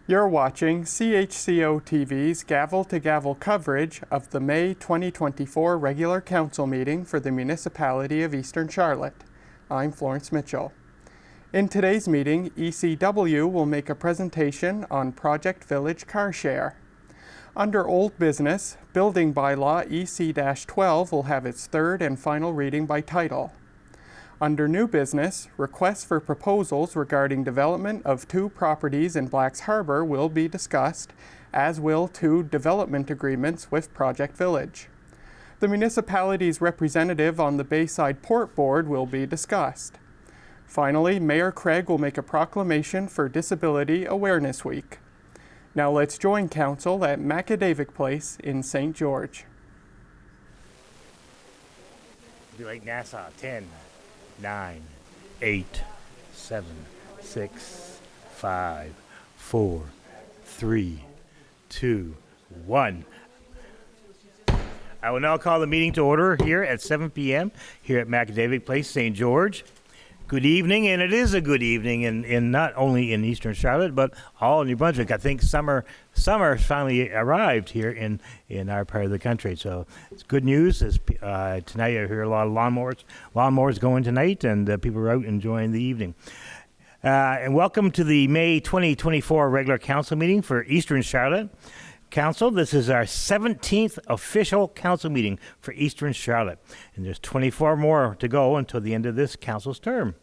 You're watching CHCO-TV's gavel-to-gavel coverage of the May 2024 regular council meeting for the Municipality of Eastern Charlotte. I'm Florence Mitchell. In today's meeting, ECW will make a presentation on Project Village Car Share. Under Old Business, Building Bylaw EC-12 will have its third and final reading by title. Under New Business, requests for proposals regarding development of 2 properties in Blacks Harbor will be discussed, as will 2 development agreements with Project Village. The municipality's representative on the Bayside Port Board will be discussed. Finally, Mayor Craig will make a proclamation for Disability Awareness Week. Now let's join Council at Macadavic Place in St. George. Be like NASA, 10, 9, 8, 7, 6, 5, 4, 3, 2, 1. I will now call the meeting to order here at 7 p.m. here at Macadavic Place, St. George. Good evening, and it is a good evening in not only in Eastern Charlotte, but all in New Brunswick. I think summer finally arrived here in our part of the country. So it's good news. Tonight I hear a lot of lawnmowers going tonight, and people are out enjoying the evening. And welcome to the May 2024 regular council meeting for Eastern Charlotte Council. This is our 17th official council meeting for Eastern Charlotte, and there's 24 more to go until the end of this council's term.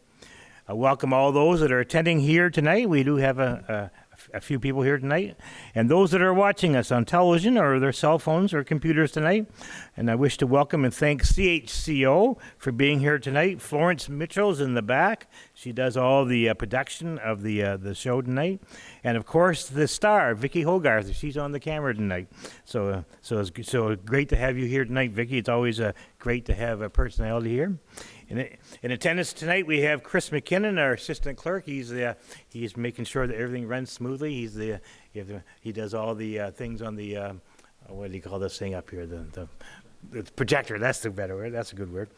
I welcome all those that are attending here tonight. We do have a few people here tonight, and those that are watching us on television or their cell phones or computers tonight. And I wish to welcome and thank CHCO for being here tonight. Florence Mitchell's in the back. She does all the production of the show tonight. And of course, the star, Vicki Hogarth. She's on the camera tonight. So it's great to have you here tonight, Vicki. It's always great to have a personality here. In attendance tonight, we have Chris McKinnon, our assistant clerk. He's making sure that everything runs smoothly. He does all the things on the what do you call this thing up here? The projector. That's the better word. That's a good word.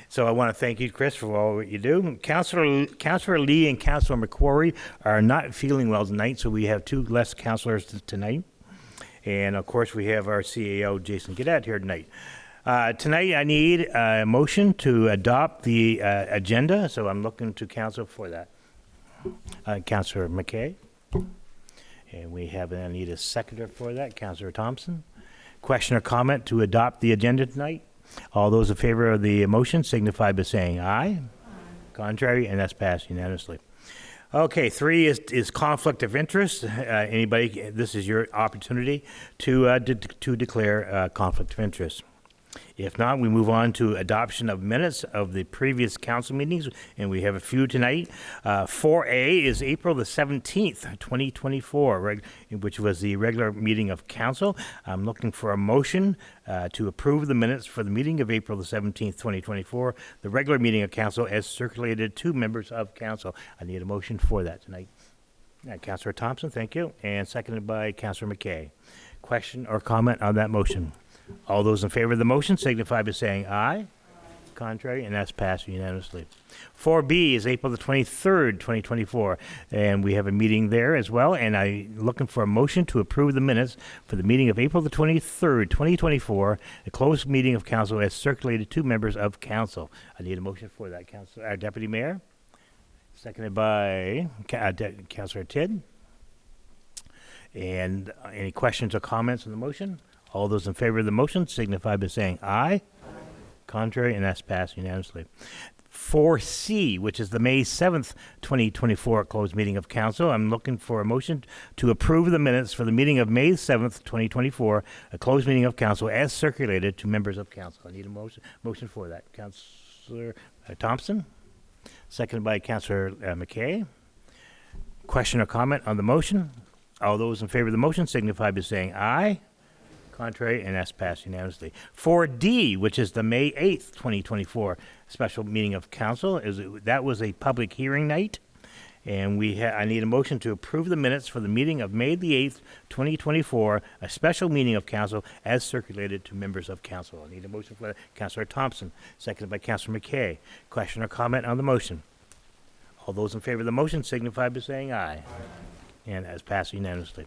So I want to thank you, Chris, for all what you do. Councillor Lee and Councillor McQuarrie are not feeling well tonight, so we have 2 less councillors tonight. And of course, we have our CAO, Jason Gadet, here tonight. Tonight, I need a motion to adopt the agenda, so I'm looking to council for that. Councillor McKay. And I need a seconder for that, Councillor Thompson. Question or comment to adopt the agenda tonight? All those in favor of the motion signify by saying aye. Aye. Contrary, and that's passed unanimously. Okay, 3 is conflict of interest. Anybody, this is your opportunity to declare conflict of interest. If not, we move on to adoption of minutes of the previous council meetings, and we have a few tonight. 4A is April the 17th, 2024, which was the regular meeting of council. I'm looking for a motion to approve the minutes for the meeting of April the 17th, 2024, the regular meeting of council as circulated to members of council. I need a motion for that tonight. Councillor Thompson, thank you, and seconded by Councillor McKay. Question or comment on that motion? All those in favor of the motion signify by saying aye. Aye. Contrary, and that's passed unanimously. 4B is April the 23rd, 2024, and we have a meeting there as well, and I'm looking for a motion to approve the minutes for the meeting of April the 23rd, 2024, the closed meeting of council as circulated to members of council. I need a motion for that, our Deputy Mayor, seconded by Councillor Tidd. And any questions or comments on the motion? All those in favor of the motion signify by saying aye. Aye. Contrary, and that's passed unanimously. 4C, which is the May 7th, 2024 closed meeting of council. I'm looking for a motion to approve the minutes for the meeting of May 7th, 2024, a closed meeting of council as circulated to members of council. I need a motion for that. Councillor Thompson, seconded by Councillor McKay. Question or comment on the motion? All those in favor of the motion signify by saying aye. Contrary, and that's passed unanimously. 4D, which is the May 8th, 2024 special meeting of council, that was a public hearing night, and I need a motion to approve the minutes for the meeting of May the 8th, 2024, a special meeting of council as circulated to members of council. I need a motion for that. Councillor Thompson, seconded by Councillor McKay. Question or comment on the motion? All those in favor of the motion signify by saying aye. Aye. And has passed unanimously.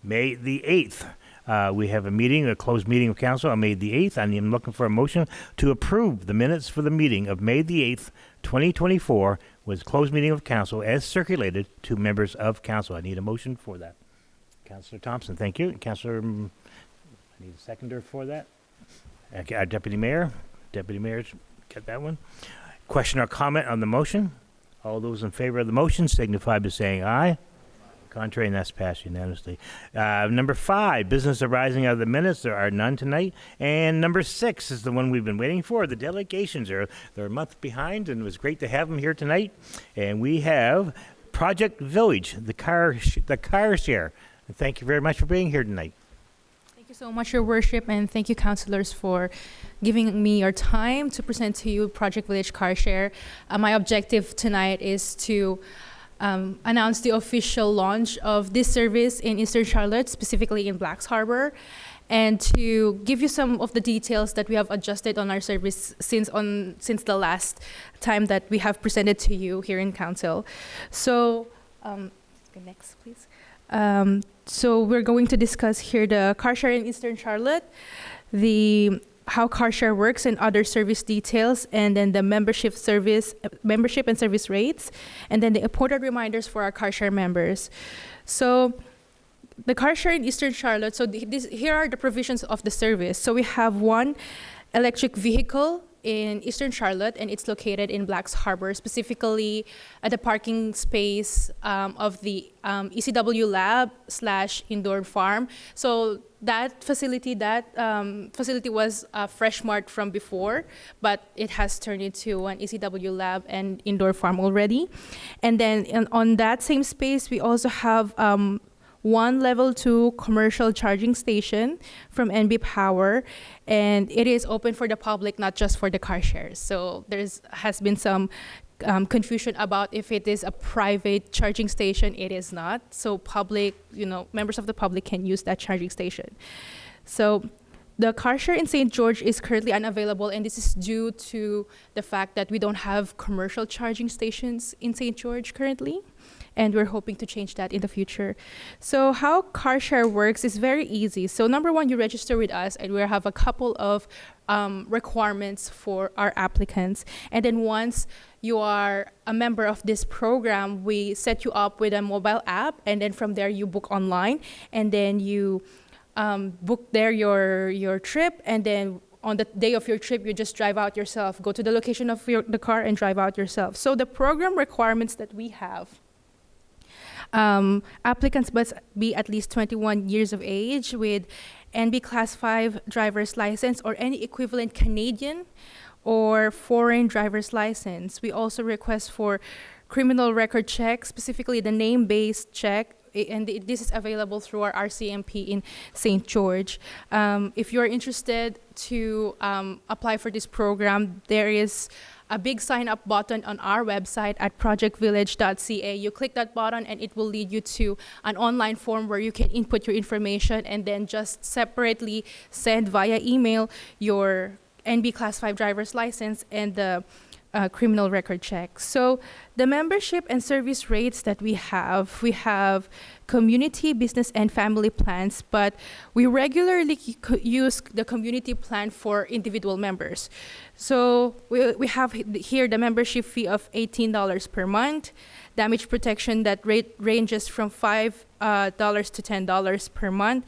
May the 8th, we have a meeting, a closed meeting of council on May the 8th. I'm looking for a motion to approve the minutes for the meeting of May the 8th, 2024, with closed meeting of council as circulated to members of council. I need a motion for that. Councilor Thompson, thank you. Councilor, I need a seconder for that. Our Deputy Mayor's got that one. Question or comment on the motion? All those in favor of the motion signify by saying aye. Contrary, and that's passed unanimously. Number 5, business arising out of the minutes. There are none tonight. And number 6 is the one we've been waiting for. The delegations they're a month behind, and it was great to have them here tonight. And we have Project Village, the car share. And thank you very much for being here tonight. Thank you so much, Your Worship, and thank you, councilors, for giving me your time to present to you Project Village Car Share. My objective tonight is to announce the official launch of this service in Eastern Charlotte, specifically in Blacks Harbor, and to give you some of the details that we have adjusted on our service since the last time that we have presented to you here in council. So, next, please. So we're going to discuss here the car share in Eastern Charlotte, how car share works and other service details, and then the membership and service rates, and then the important reminders for our car share members. So the car share in Eastern Charlotte, so here are the provisions of the service. So we have one electric vehicle in Eastern Charlotte, and it's located in Blacks Harbor, specifically at the parking space of the ECW lab / indoor farm. So that facility was Fresh Mart from before, but it has turned into an ECW lab and indoor farm already. And then on that same space, we also have one level 2 commercial charging station from NB Power, and it is open for the public, not just for the car shares. So has been some confusion about if it is a private charging station. It is not. So members of the public can use that charging station. So the car share in St. George is currently unavailable, and this is due to the fact that we don't have commercial charging stations in St. George currently. And we're hoping to change that in the future. So how car share works is very easy. So number 1, you register with us, and we have a couple of requirements for our applicants. And then once you are a member of this program, we set you up with a mobile app, and then from there you book online, and then you book there your trip, and then on the day of your trip, you just drive out yourself, go to the location of the car and drive out yourself. So the program requirements that we have: applicants must be at least 21 years of age with NB Class 5 driver's license or any equivalent Canadian or foreign driver's license. We also request for criminal record check, specifically the name-based check, and this is available through our RCMP in St. George. If you're interested to apply for this program, there is a big sign-up button on our website at projectvillage.ca. You click that button, and it will lead you to an online form where you can input your information and then just separately send via email your NB Class 5 driver's license and the criminal record check. So the membership and service rates that we have community, business, and family plans, but we regularly use the community plan for individual members. So we have here the membership fee of $18 per month, damage protection that rate ranges from $5 to $10 per month,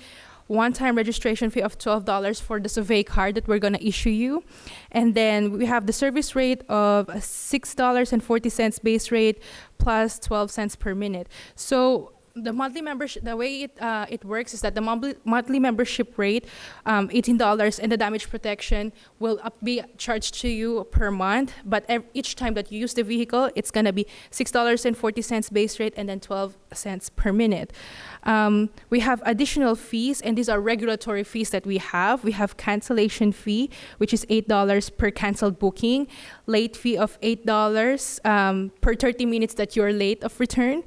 one-time registration fee of $12 for the survey card that we're going to issue you. And then we have the service rate of $6.40 base rate plus 12 cents per minute. So the monthly membership, the way it works is that the monthly membership rate, $18, and the damage protection will be charged to you per month. But each time that you use the vehicle, it's going to be $6.40 base rate and then 12 cents per minute. We have additional fees, and these are regulatory fees that we have. We have cancellation fee, which is $8 per canceled booking, late fee of $8 per 30 minutes that you're late of return.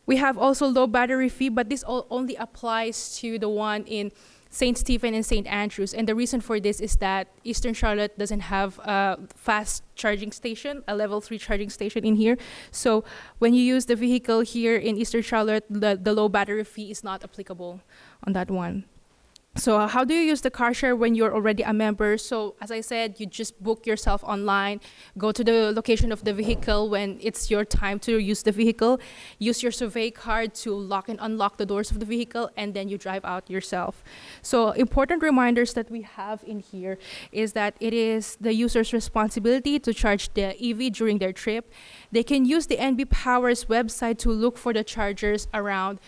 We have also low battery fee, but this only applies to the one in St. Stephen and St. Andrews. And the reason for this is that Eastern Charlotte doesn't have a fast charging station, a level 3 charging station in here. So when you use the vehicle here in Eastern Charlotte, the low battery fee is not applicable on that one. So how do you use the car share when you're already a member? So as I said, you just book yourself online, go to the location of the vehicle when it's your time to use the vehicle, use your survey card to lock and unlock the doors of the vehicle, and then you drive out yourself. So important reminders that we have in here is that it is the user's responsibility to charge the EV during their trip. They can use the NB Power's website to look for the chargers around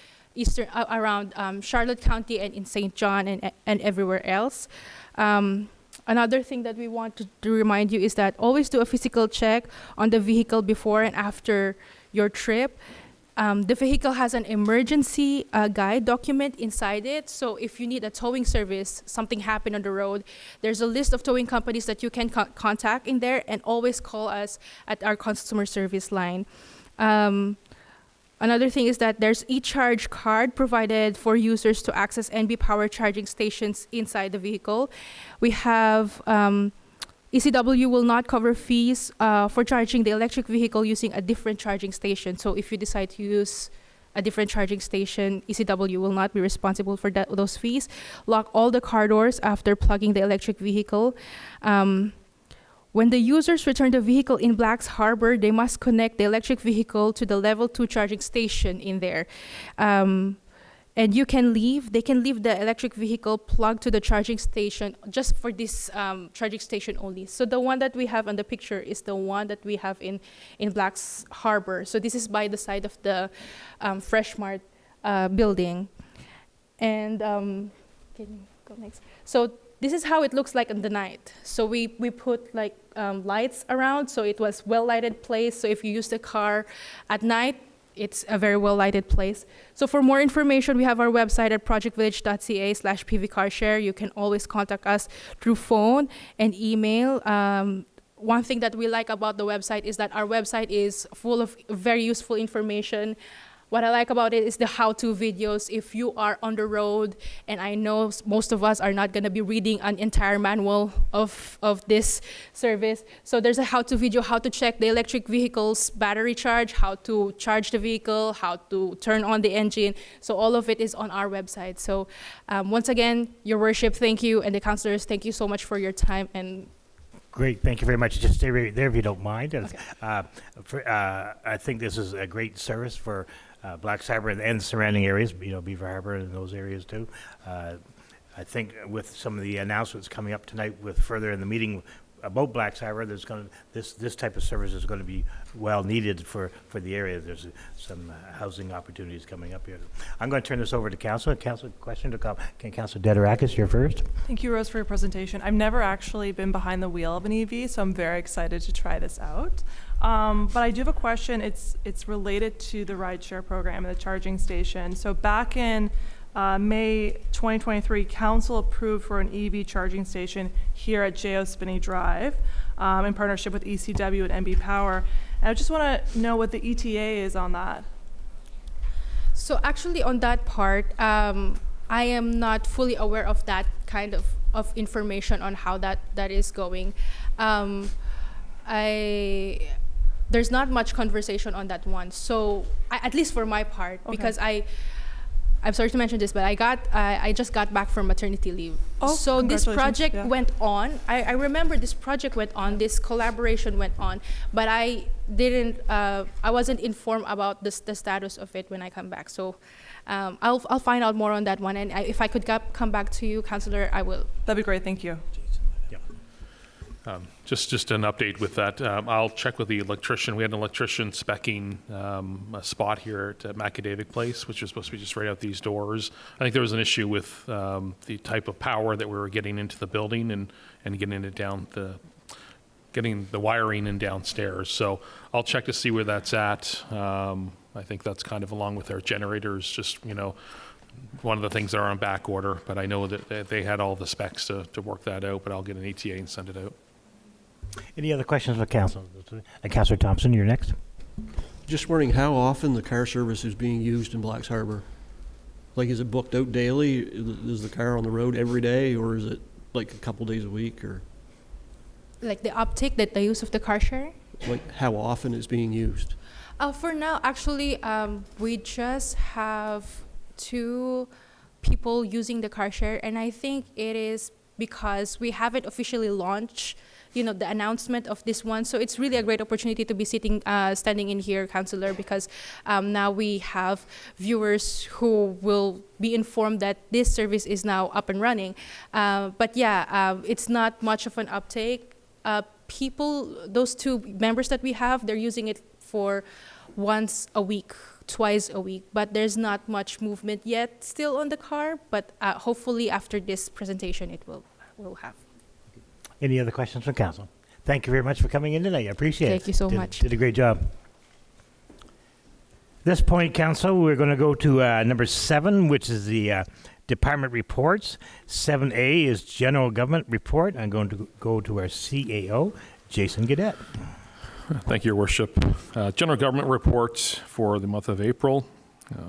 Charlotte County and in St. John and everywhere else. Another thing that we want to remind you is that always do a physical check on the vehicle before and after your trip. The vehicle has an emergency guide document inside it. So if you need a towing service, something happened on the road, there's a list of towing companies that you can contact in there, and always call us at our customer service line. Another thing is that there's e-charge card provided for users to access NB Power charging stations inside the vehicle. We have ECW will not cover fees for charging the electric vehicle using a different charging station. So if you decide to use a different charging station, ECW will not be responsible for those fees. Lock all the car doors after plugging the electric vehicle. When the users return the vehicle in Blacks Harbor, they must connect the electric vehicle to the level 2 charging station in there. And they can leave the electric vehicle plugged to the charging station just for this charging station only. So the one that we have on the picture is the one that we have in Blacks Harbor. So this is by the side of the Fresh Mart building. And can you go next? So this is how it looks like in the night. So we put like lights around, so it was well-lighted place. So if you use the car at night, it's a very well-lighted place. So for more information, we have our website at projectvillage.ca/pvcarshare. You can always contact us through phone and email. One thing that we like about the website is that our website is full of very useful information. What I like about it is the how-to videos. If you are on the road, and I know most of us are not going to be reading an entire manual of this service. So there's a how-to video, how to check the electric vehicle's battery charge, how to charge the vehicle, how to turn on the engine. So all of it is on our website. So once again, Your Worship, thank you, and the councilors, thank you so much for your time. And Great, thank you very much. Just stay right there if you don't mind. Okay. I think this is a great service for Blacks Harbor and surrounding areas, Beaver Harbor and those areas too. I think with some of the announcements coming up tonight with further in the meeting about Blacks Harbor, this type of service is going to be well needed for the area. There's some housing opportunities coming up here. I'm going to turn this over to Council. Council, question to come. Can Council Dedorakis, you're first. Thank you, Rose, for your presentation. I've never actually been behind the wheel of an EV, so I'm very excited to try this out. But I do have a question. It's related to the rideshare program and the charging station. So back in May 2023, Council approved for an EV charging station here at J.O. Spinney Drive in partnership with ECW and NB Power. And I just want to know what the ETA is on that. so actually on that part, I am not fully aware of that kind of information on how that is going. There's not much conversation on that one. So at least for my part, Okay. because I'm sorry to mention this, but I just got back from maternity leave. Oh, so this congratulations. project Yeah. went on. I remember this project went on, this collaboration went on, but I wasn't informed about the status of it when I come back. So I'll find out more on that one. And if I could come back to you, Councillor, I will. That'd be great. Thank you. Just an update with that. I'll check with the electrician. We had an electrician speccing a spot here at Macadavic Place, which is supposed to be just right out these doors. I think there was an issue with the type of power that we were getting into the building and getting it down getting the wiring in downstairs. So I'll check to see where that's at. I think that's kind of along with our generators, just, one of the things that are on back order, but I know that they had all the specs to work that out, but I'll get an ETA and send it out. Any other questions for Council? Councillor Thompson, you're next. Just wondering how often the car service is being used in Blacks Harbor. Like, is it booked out daily? Is the car on the road every day, or is it like a couple days a week, or Like the uptake, that the use of the car share? like how often it's being used? For now, actually, we just have 2 people using the car share, and I think it is because we haven't officially launched, the announcement of this one. So it's really a great opportunity to be standing in here, Councillor, because now we have viewers who will be informed that this service is now up and running. But yeah, it's not much of an uptake. Those 2 members that we have, they're using it for once a week, twice a week, but there's not much movement yet still on the car, but hopefully after this presentation it will have. Any other questions from council? Thank you very much for coming in tonight. I appreciate it. Thank you so much. Did a great job. This point, council, we're going to go to number 7, which is the department reports. 7A is general government report. I'm going to go to our CAO, Jason Gadet. Thank you, Your Worship. General government report for the month of April.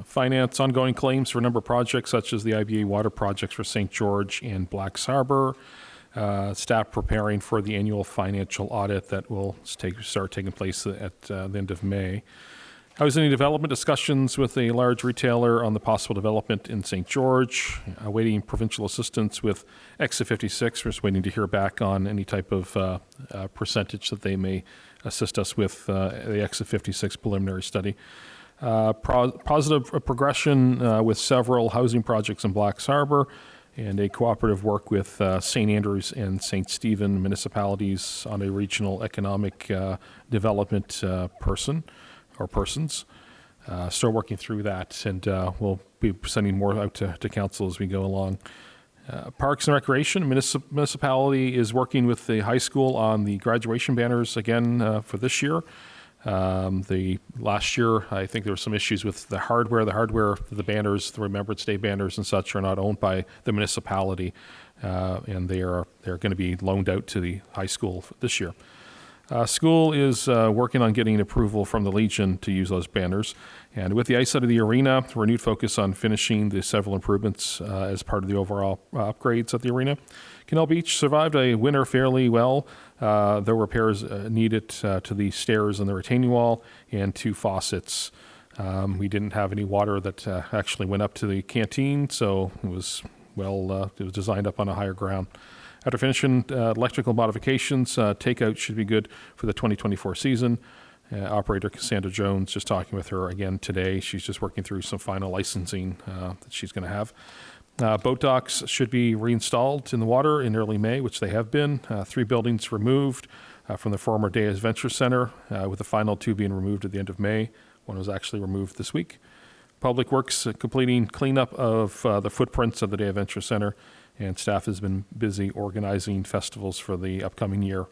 Finance, ongoing claims for a number of projects such as the IBA water projects for St. George and Blacks Harbor. Staff preparing for the annual financial audit that will start taking place at the end of May. Housing and development discussions with a large retailer on the possible development in St. George. Awaiting provincial assistance with Exit 56. We're just waiting to hear back on any type of percentage that they may assist us with the Exit 56 preliminary study. Positive progression with several housing projects in Blacks Harbor, and a cooperative work with St. Andrews and St. Stephen municipalities on a regional economic development persons. Still working through that, and we'll be sending more out to council as we go along. Parks and Recreation, Municipality is working with the high school on the graduation banners again for this year. The last year, I think there were some issues with the hardware. The banners, the Remembrance Day banners and such, are not owned by the municipality, and they're going to be loaned out to the high school this year. School is working on getting approval from the Legion to use those banners. And with the ice out of the arena, renewed focus on finishing the several improvements as part of the overall upgrades at the arena. Canal Beach survived a winter fairly well. There were repairs needed to the stairs and the retaining wall and 2 faucets. We didn't have any water that actually went up to the canteen, so it was it was designed up on a higher ground. After finishing electrical modifications, takeout should be good for the 2024 season. Operator Cassandra Jones, just talking with her again today. She's just working through some final licensing that she's going to have. Boat docks should be reinstalled in the water in early May, which they have been. 3 buildings removed from the former Day Adventure Center, with the final 2 being removed at the end of May. One was actually removed this week. Public Works completing cleanup of the footprints of the Day Adventure Center, and staff has been busy organizing festivals for the upcoming year.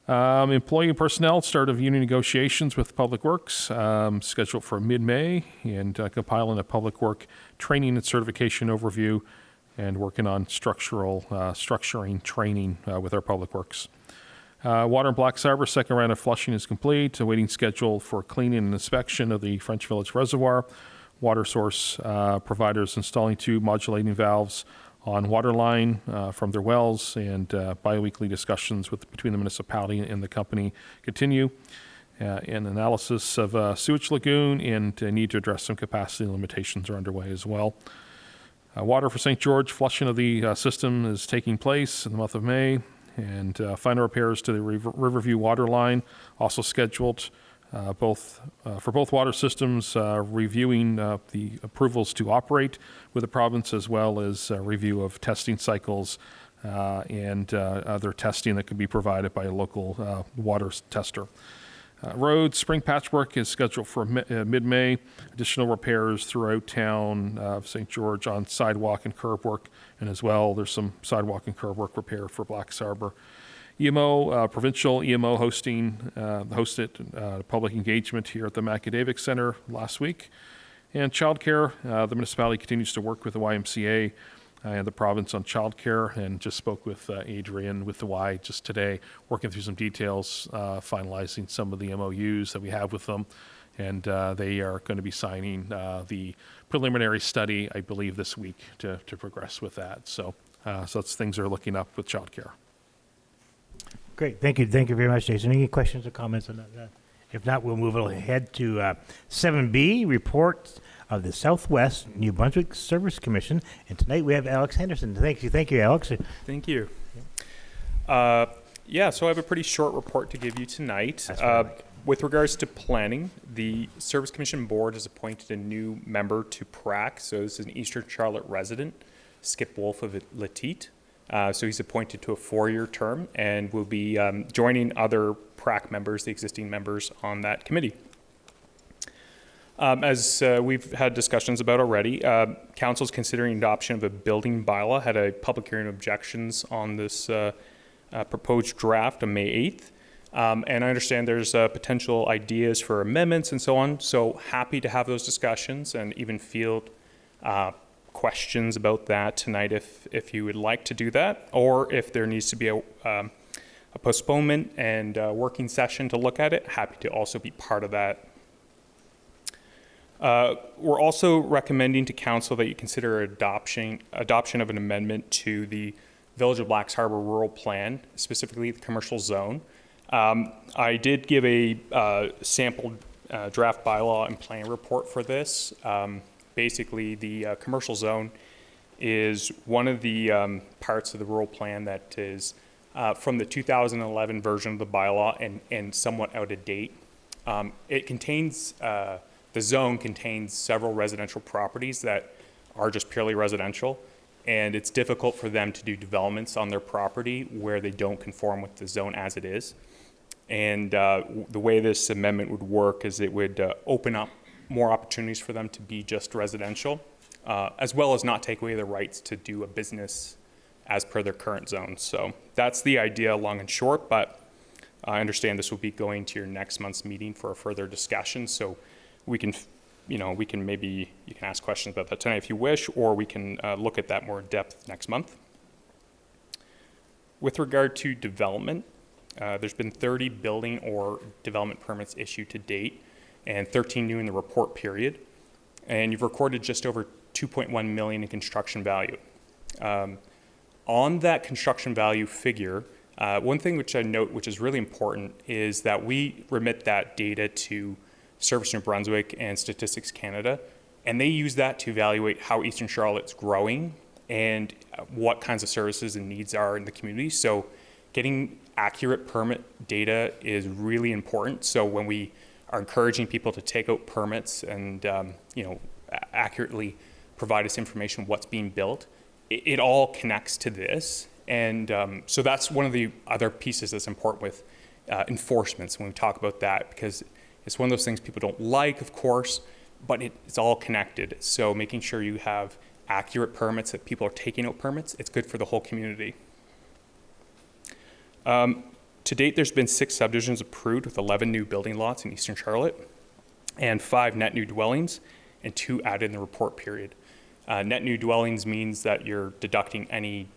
Employee and personnel start of union negotiations with Public Works, scheduled for mid-May, and compiling a Public Work training and certification overview, and working on structuring training with our Public Works. Water in Blacks Harbor, second round of flushing is complete. Awaiting schedule for cleaning and inspection of the French Village Reservoir. Water source providers installing 2 modulating valves on water line from their wells, and biweekly discussions between the municipality and the company continue. An analysis of sewage lagoon and need to address some capacity limitations are underway as well. Water for St. George, flushing of the system is taking place in the month of May, and final repairs to the Riverview water line also scheduled. For both water systems, reviewing the approvals to operate with the province, as well as review of testing cycles and other testing that could be provided by a local water tester. Roads, spring patchwork is scheduled for mid-May. Additional repairs throughout town of St. George on sidewalk and curb work, and as well there's some sidewalk and curb work repair for Blacks Harbor. EMO, provincial EMO hosted public engagement here at the Macadavic Center last week. And childcare, the municipality continues to work with the YMCA and the province on childcare, and just spoke with Adrian with the Y just today, working through some details, finalizing some of the MOUs that we have with them, and they are going to be signing the preliminary study, I believe, this week to progress with that. So, things are looking up with childcare. Great, thank you very much, Jason. Any questions or comments on that? If not, we'll move ahead to 7B, report of the Southwest New Brunswick Service Commission. And tonight we have Alex Henderson. Thank you, Alex. Thank you. So I have a pretty short report to give you tonight. With regards to planning, the Service Commission Board has appointed a new member to PRAC. So this is an Eastern Charlotte resident, Skip Wolf of Latit. So he's appointed to a 4-year term and will be joining other PRAC members, the existing members on that committee. As we've had discussions about already, Council is considering adoption of a building bylaw, had a public hearing of objections on this proposed draft on May 8th. And I understand there's potential ideas for amendments and so on. So happy to have those discussions and even field questions about that tonight if you would like to do that, or if there needs to be a postponement and a working session to look at it, happy to also be part of that. We're also recommending to Council that you consider adoption of an amendment to the Village of Blacks Harbor Rural Plan, specifically the commercial zone. I did give a sample draft bylaw and plan report for this. Basically, the commercial zone is one of the parts of the rural plan that is from the 2011 version of the bylaw and somewhat out of date. It contains the zone contains several residential properties that are just purely residential, and it's difficult for them to do developments on their property where they don't conform with the zone as it is. And the way this amendment would work is it would open up more opportunities for them to be just residential, as well as not take away the rights to do a business as per their current zone. So that's the idea, long and short, but I understand this will be going to your next month's meeting for a further discussion. So we can, you can ask questions about that tonight if you wish, or we can look at that more in depth next month. With regard to development, there's been 30 building or development permits issued to date, and 13 new in the report period. And you've recorded just over $2.1 million in construction value. On that construction value figure, one thing which I note, which is really important, is that we remit that data to Service New Brunswick and Statistics Canada, and they use that to evaluate how Eastern Charlotte's growing and what kinds of services and needs are in the community. So getting accurate permit data is really important. So when we are encouraging people to take out permits and accurately provide us information what's being built, it all connects to this. And so that's one of the other pieces that's important with enforcements when we talk about that, because it's one of those things people don't like, of course, but it's all connected. So making sure you have accurate permits, that people are taking out permits, it's good for the whole community. To date, there's been 6 subdivisions approved with 11 new building lots in Eastern Charlotte and 5 net new dwellings and 2 added in the report period. Net new dwellings means that you're deducting any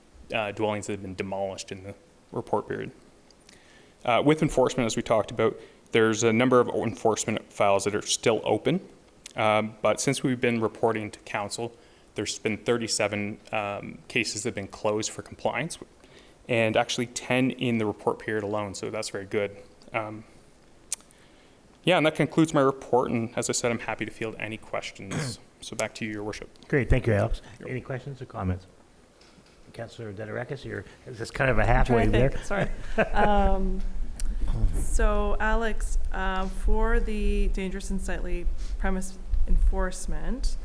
dwellings that have been demolished in the report period. With enforcement, as we talked about, there's a number of enforcement files that are still open, but since we've been reporting to Council, there's been 37 cases that have been closed for compliance, and actually 10 in the report period alone, so that's very good. And that concludes my report, and as I said, I'm happy to field any questions. So back to you, Your Worship. Great, thank you, Alex. Any questions or comments? Councillor Dederakis, this is kind of a halfway there. Sorry. So Alex, for the dangerous and sightly premise enforcement,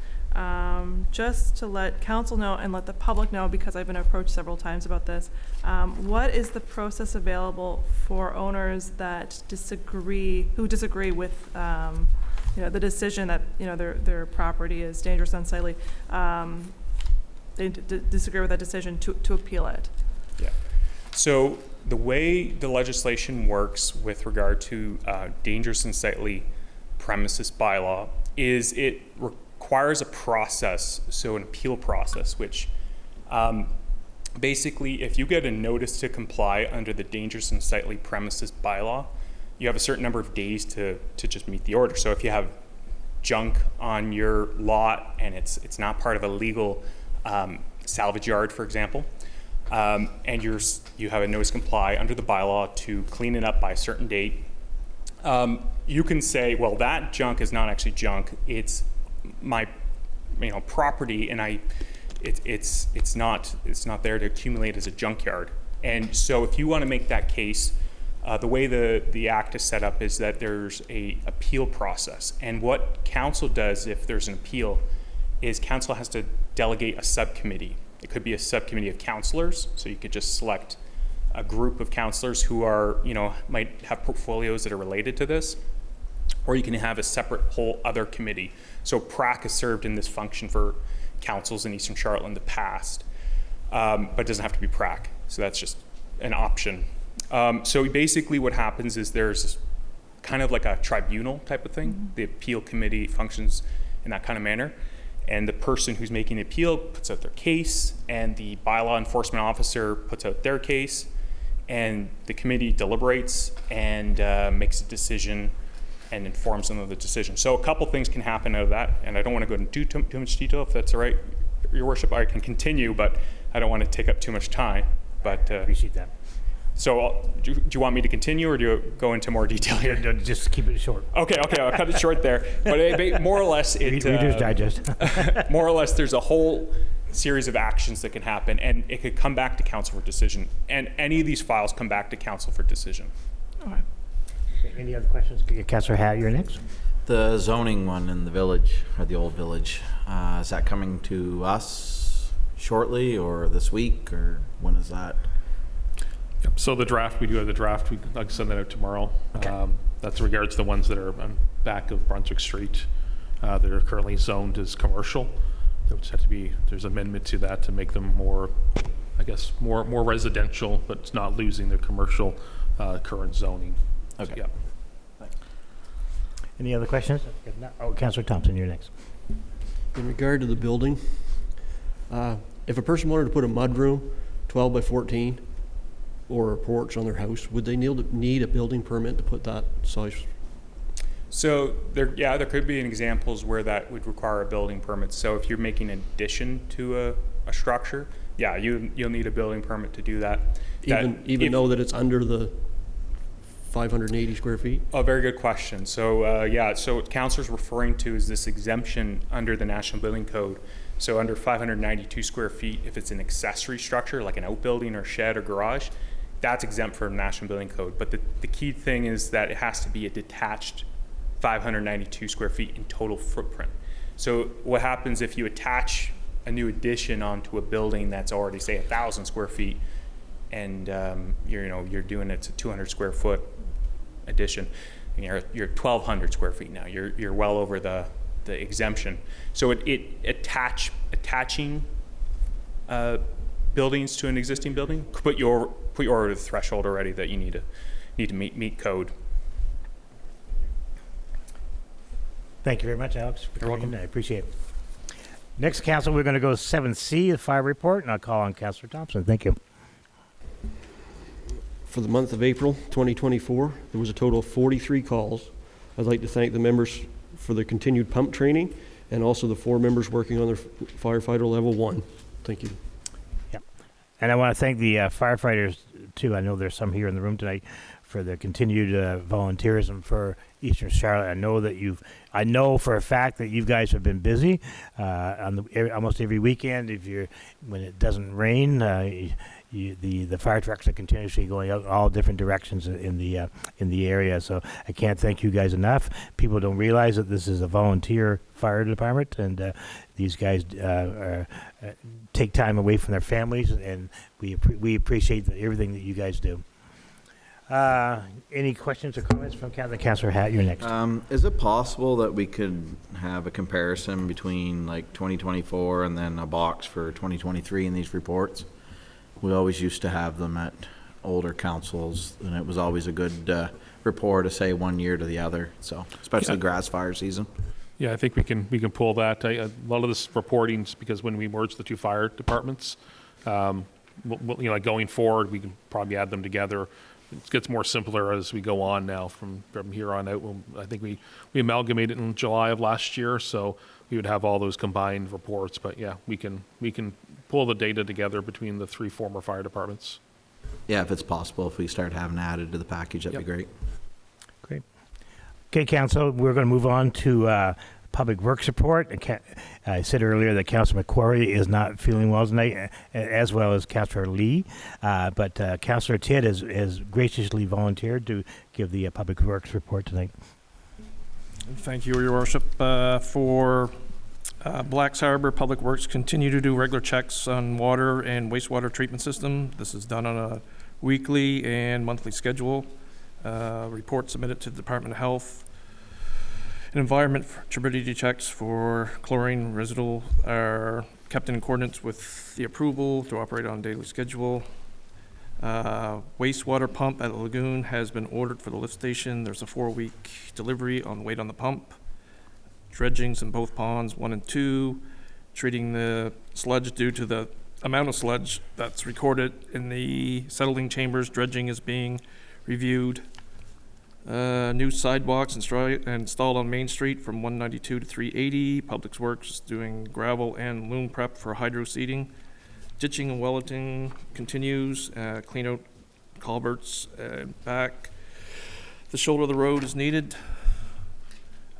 just to let Council know and let the public know, because I've been approached several times about this, what is the process available for owners that disagree with the decision that their property is dangerous and unsightly? They disagree with that decision to appeal it. Yeah. So the way the legislation works with regard to dangerous and sightly premises bylaw is it requires a process, so an appeal process, which basically if you get a notice to comply under the dangerous and sightly premises bylaw, you have a certain number of days to just meet the order. So if you have junk on your lot and it's not part of a legal salvage yard, for example, and you have a notice comply under the bylaw to clean it up by a certain date, you can say, well, that junk is not actually junk. It's my property, and it's not there to accumulate as a junkyard. And so if you want to make that case, the way the act is set up is that there's a appeal process. And what council does if there's an appeal is council has to delegate a subcommittee. It could be a subcommittee of councilors, so you could just select a group of councilors who are, might have portfolios that are related to this, or you can have a separate whole other committee. So PRAC has served in this function for councils in Eastern Charlotte in the past, but it doesn't have to be PRAC. So that's just an option. So basically what happens is there's kind of like a tribunal type of thing. Mm-hmm. The appeal committee functions in that kind of manner. And the person who's making the appeal puts out their case, and the bylaw enforcement officer puts out their case, and the committee deliberates and makes a decision and informs them of the decision. So a couple things can happen out of that, and I don't want to go into too much detail, if that's all right, Your Worship. I can continue, but I don't want to take up too much time. But appreciate that. So do you want me to continue, or do you go into more detail here? Just keep it short. Okay, I'll cut it short there. But more or less, Reader's Digest. more or less, there's a whole series of actions that can happen, and it could come back to council for decision. And any of these files come back to council for decision. All right. Any other questions? Councillor Hatt, you're next. The zoning one in the village, or the old village, is that coming to us shortly, or this week, or when is that? Yep. So the draft, we do have the draft. I can send that out tomorrow. Okay. That's in regards to the ones that are on back of Brunswick Street that are currently zoned as commercial. There would have to be, there's amendment to that to make them more, I guess, more residential, but it's not losing their commercial current zoning. Okay. So, yeah. Any other questions? If not, Councillor Thompson, you're next. In regard to the building, if a person wanted to put a mudroom, 12 by 14, or a porch on their house, would they need a building permit to put that size? So there could be examples where that would require a building permit. So if you're making an addition to a structure, yeah, you'll need a building permit to do that. Even though that it's under the 580 square feet? A very good question. So so what councilor's referring to is this exemption under the National Building Code. So under 592 square feet, if it's an accessory structure like an outbuilding or shed or garage, that's exempt from National Building Code. But the key thing is that it has to be a detached 592 square feet in total footprint. So what happens if you attach a new addition onto a building that's already, say, 1,000 square feet, and you're doing it's a 200 square foot addition, and you're 1,200 square feet now. You're well over the exemption. So attaching buildings to an existing building could put you over the threshold already that you need to meet code. Thank you very much, Alex. You're welcome. I appreciate it. Next, council, we're going to go 7C, the fire report, and I'll call on Councillor Thompson. Thank you. For the month of April 2024, there was a total of 43 calls. I'd like to thank the members for their continued pump training, and also the 4 members working on their firefighter level 1. Thank you. Yeah. And I want to thank the firefighters, too. I know there's some here in the room tonight, for their continued volunteerism for Eastern Charlotte. I know for a fact that you guys have been busy almost every weekend. When it doesn't rain, the fire trucks are continuously going out all different directions in the area. So I can't thank you guys enough. People don't realize that this is a volunteer fire department, and these guys take time away from their families, and we appreciate everything that you guys do. Any questions or comments from Councillor Hatt? You're next. Is it possible that we could have a comparison between like 2024 and then a box for 2023 in these reports? We always used to have them at older councils, and it was always a good report to say 1 year to the other. So, especially grass fire season. Yeah, I think we can pull that. A lot of this reporting is because when we merge the 2 fire departments, like going forward, we can probably add them together. it gets more simpler as we go on now from here on out. I think we amalgamated in July of last year, so we would have all those combined reports. But yeah, we can pull the data together between the 3 former fire departments. Yeah, if it's possible, if we start having added to the package, that'd be great. Great. Okay, Council, we're going to move on to Public Works report. I said earlier that Councillor McQuarrie is not feeling well tonight, as well as Councillor Lee. But Councillor Tidd has graciously volunteered to give the Public Works report tonight. Thank you, Your Worship. For Blacks Harbor, Public Works continue to do regular checks on water and wastewater treatment system. This is done on a weekly and monthly schedule. Report submitted to the Department of Health and Environment for turbidity checks for chlorine residual are kept in accordance with the approval to operate on a daily schedule. Wastewater pump at the lagoon has been ordered for the lift station. There's a 4-week delivery on weight on the pump. Dredgings in both ponds 1 and 2. Treating the sludge due to the amount of sludge that's recorded in the settling chambers. Dredging is being reviewed. New sidewalks installed on Main Street from 192 to 380. Public Works is doing gravel and loom prep for hydro seeding. Ditching and welleting continues. Clean out culverts back. The shoulder of the road is needed.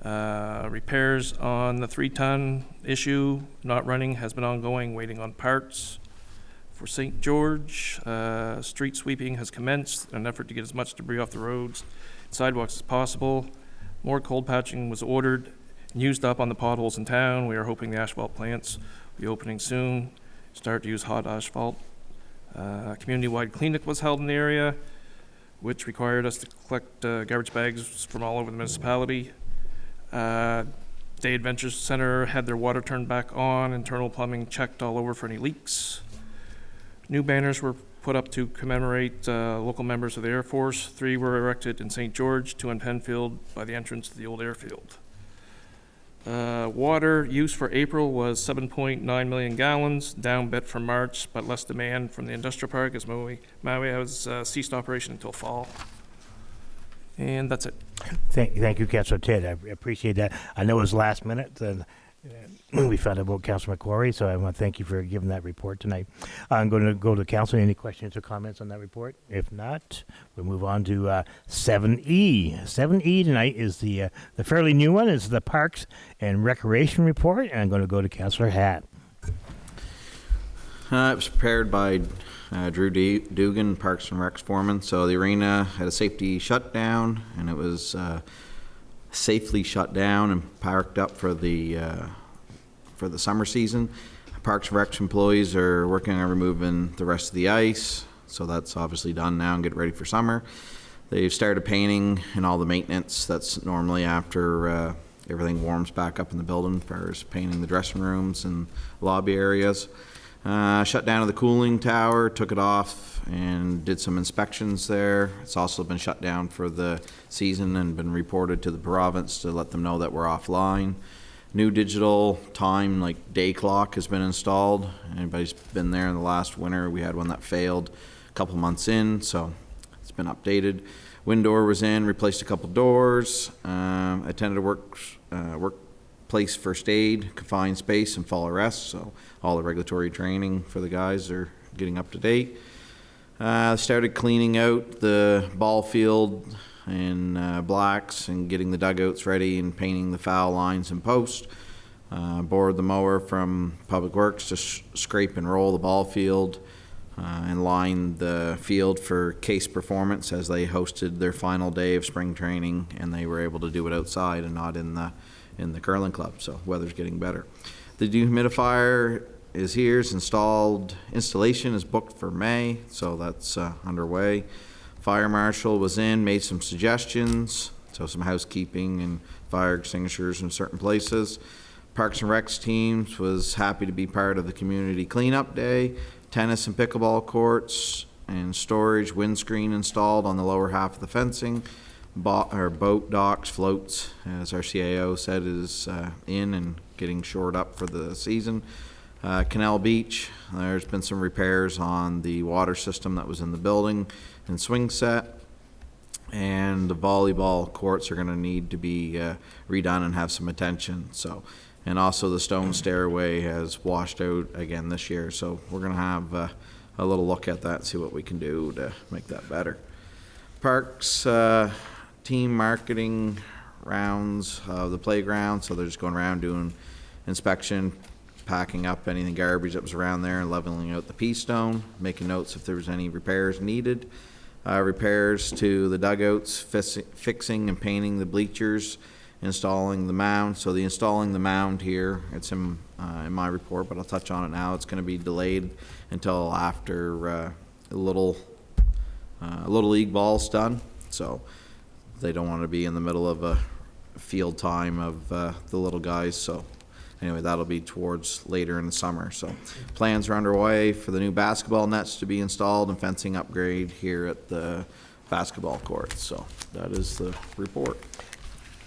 Repairs on the 3-ton issue not running has been ongoing, waiting on parts. For St. George, street sweeping has commenced in an effort to get as much debris off the roads and sidewalks as possible. More cold patching was ordered and used up on the potholes in town. We are hoping the asphalt plants will be opening soon. Start to use hot asphalt. Community-wide cleanup was held in the area, which required us to collect garbage bags from all over the municipality. Day Adventure Center had their water turned back on, internal plumbing checked all over for any leaks. New banners were put up to commemorate local members of the Air Force. 3 were erected in St. George, 2 in Penfield by the entrance to the old airfield. Water use for April was 7.9 million gallons, down a bit from March, but less demand from the industrial park as Maui has ceased operation until fall. And that's it. Thank you, Councillor Tidd. I appreciate that. I know it was last minute. We found out about Councillor McQuarrie, so I want to thank you for giving that report tonight. I'm going to go to Council. Any questions or comments on that report? If not, we'll move on to 7E. 7E tonight is the fairly new one. It's the Parks and Recreation report, and I'm going to go to Councillor Hatt. It was prepared by Drew Dugan, Parks and Recs foreman. So the arena had a safety shutdown, and it was safely shut down and parked up for the summer season. Parks and Recs employees are working on removing the rest of the ice, so that's obviously done now and get ready for summer. They've started painting and all the maintenance that's normally after everything warms back up in the building, as far as painting the dressing rooms and lobby areas. Shut down the cooling tower, took it off and did some inspections there. It's also been shut down for the season and been reported to the province to let them know that we're offline. New digital time, like day clock, has been installed. Anybody's been there in the last winter, we had one that failed a couple months in, so it's been updated. Wind door was in, replaced a couple doors. Attended a workplace first aid, confined space, and fall arrest. So all the regulatory training for the guys are getting up to date. Started cleaning out the ball field and blacks and getting the dugouts ready and painting the foul lines and post. Borrowed the mower from Public Works to scrape and roll the ball field and line the field for Case Performance as they hosted their final day of spring training, and they were able to do it outside and not in the curling club, so weather's getting better. The dehumidifier is here, it's installed. Installation is booked for May, so that's underway. Fire marshal was in, made some suggestions, so some housekeeping and fire extinguishers in certain places. Parks and Recs teams was happy to be part of the community cleanup day. Tennis and pickleball courts and storage windscreen installed on the lower half of the fencing. Boat docks, floats, as our CAO said, is in and getting shored up for the season. Canal Beach, there's been some repairs on the water system that was in the building and swing set. and the volleyball courts are going to need to be redone and have some attention. So, and also the stone stairway has washed out again this year. So we're going to have a little look at that and see what we can do to make that better. Parks team marketing rounds of the playground. So they're just going around doing inspection, packing up anything garbage that was around there and leveling out the pea stone, making notes if there was any repairs needed. Repairs to the dugouts, fixing and painting the bleachers, installing the mound. So the installing the mound here, it's in my report, but I'll touch on it now. It's going to be delayed until after Little League ball's done. So they don't want to be in the middle of a field time of the little guys. So anyway, that'll be towards later in the summer. So plans are underway for the new basketball nets to be installed and fencing upgrade here at the basketball courts. So that is the report.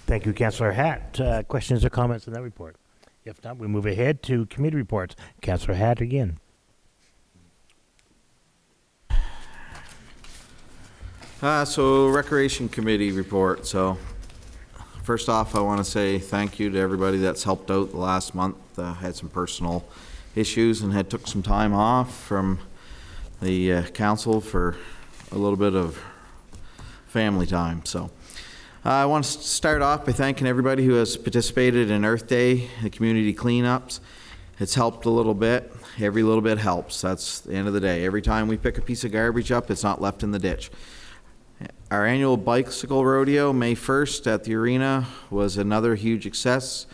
Thank you, Councillor Hatt. Questions or comments on that report? If not, we move ahead to committee reports. Councillor Hatt again. So Recreation Committee report. So first off, I want to say thank you to everybody that's helped out the last month. Had some personal issues and took some time off from the council for a little bit of family time. So I want to start off by thanking everybody who has participated in Earth Day, the community cleanups. It's helped a little bit. Every little bit helps. That's the end of the day. Every time we pick a piece of garbage up, it's not left in the ditch. Our annual bicycle rodeo, May 1st at the arena, was another huge success.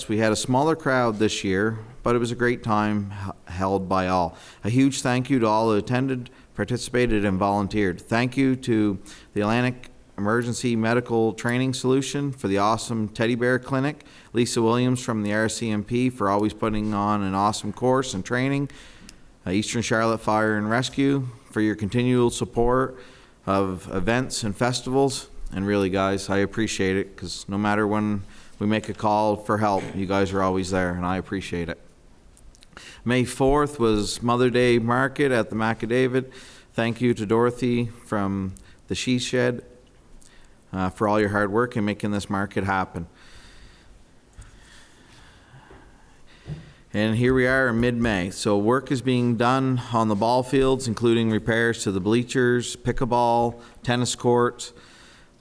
We had a smaller crowd this year, but it was a great time held by all. A huge thank you to all who attended, participated, and volunteered. Thank you to the Atlantic Emergency Medical Training Solution for the awesome teddy bear clinic, Lisa Williams from the RCMP for always putting on an awesome course and training, Eastern Charlotte Fire and Rescue for your continual support of events and festivals. And really, guys, I appreciate it, because no matter when we make a call for help, you guys are always there, and I appreciate it. May 4th was Mother Day Market at the Macadavid. Thank you to Dorothy from the She Shed for all your hard work in making this market happen. And here we are in mid-May. So work is being done on the ball fields, including repairs to the bleachers, pickleball, tennis courts,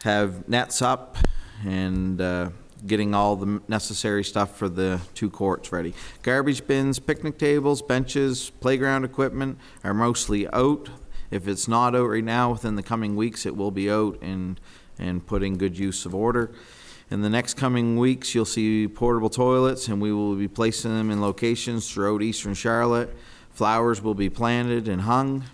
have nets up, and getting all the necessary stuff for the 2 courts ready. Garbage bins, picnic tables, benches, playground equipment are mostly out. If it's not out right now, within the coming weeks, it will be out and put in good use of order. In the next coming weeks, you'll see portable toilets, and we will be placing them in locations throughout Eastern Charlotte. Flowers will be planted and hung.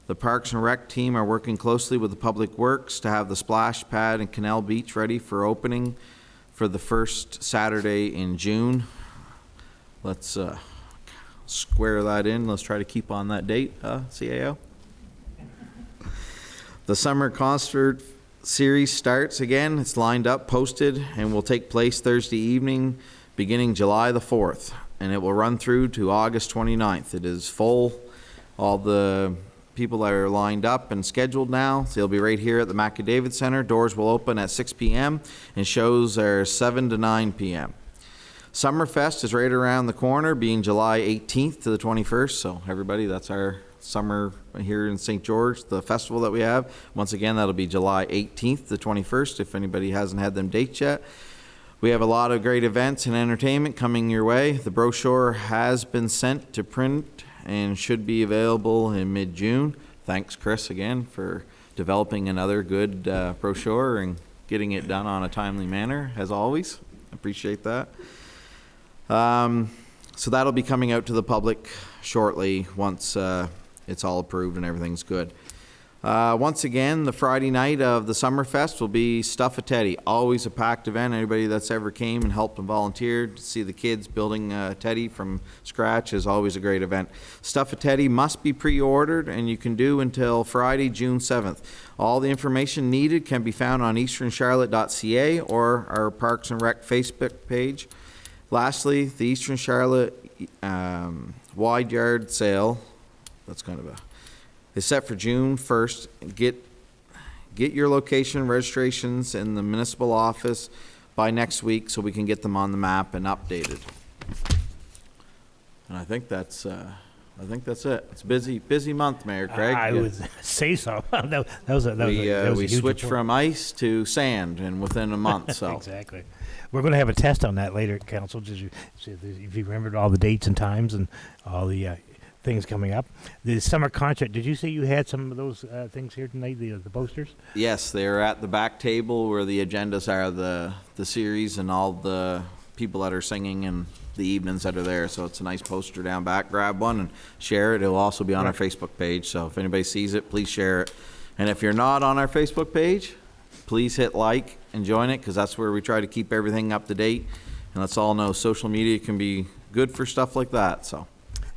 The Parks and Rec team are working closely with the Public Works to have the splash pad and Canal Beach ready for opening for the first Saturday in June. Let's square that in. Let's try to keep on that date, CAO. The summer concert series starts again. It's lined up, posted, and will take place Thursday evening, beginning July the 4th, and it will run through to August 29th. It is full. All the people that are lined up and scheduled now, so they'll be right here at the Macadavid Center. Doors will open at 6 p.m. and shows are 7 to 9 p.m. Summerfest is right around the corner, being July 18th to the 21st. So everybody, that's our summer here in St. George, the festival that we have. Once again, that'll be July 18th to 21st, if anybody hasn't had them dates yet. We have a lot of great events and entertainment coming your way. The brochure has been sent to print and should be available in mid-June. Thanks, Chris, again, for developing another good brochure and getting it done on a timely manner, as always. Appreciate that. So that'll be coming out to the public shortly once it's all approved and everything's good. Once again, the Friday night of the Summerfest will be Stuff a Teddy. Always a packed event. Anybody that's ever came and helped and volunteered to see the kids building a teddy from scratch is always a great event. Stuff a Teddy must be pre-ordered, and you can do until Friday, June 7th. All the information needed can be found on easterncharlotte.ca or our Parks and Rec Facebook page. Lastly, the Eastern Charlotte wide yard sale, that's kind of a, is set for June 1st. get your location registrations in the municipal office by next week so we can get them on the map and updated. And I think that's it. It's a busy month, Mayor Craig. I would say so. that was a We huge switched report. from ice to sand and within a month, so. Exactly. We're going to have a test on that later, Council, just if you remembered all the dates and times and all the things coming up. The summer concert, did you say you had some of those things here tonight, the posters? Yes, they're at the back table where the agendas are, the series and all the people that are singing and the evenings that are there. So it's a nice poster down back. Grab one and share it. It'll also be on our Facebook page. So if anybody sees it, please share it. And if you're not on our Facebook page, please hit like and join it, because that's where we try to keep everything up to date. And let's all know social media can be good for stuff like that. So.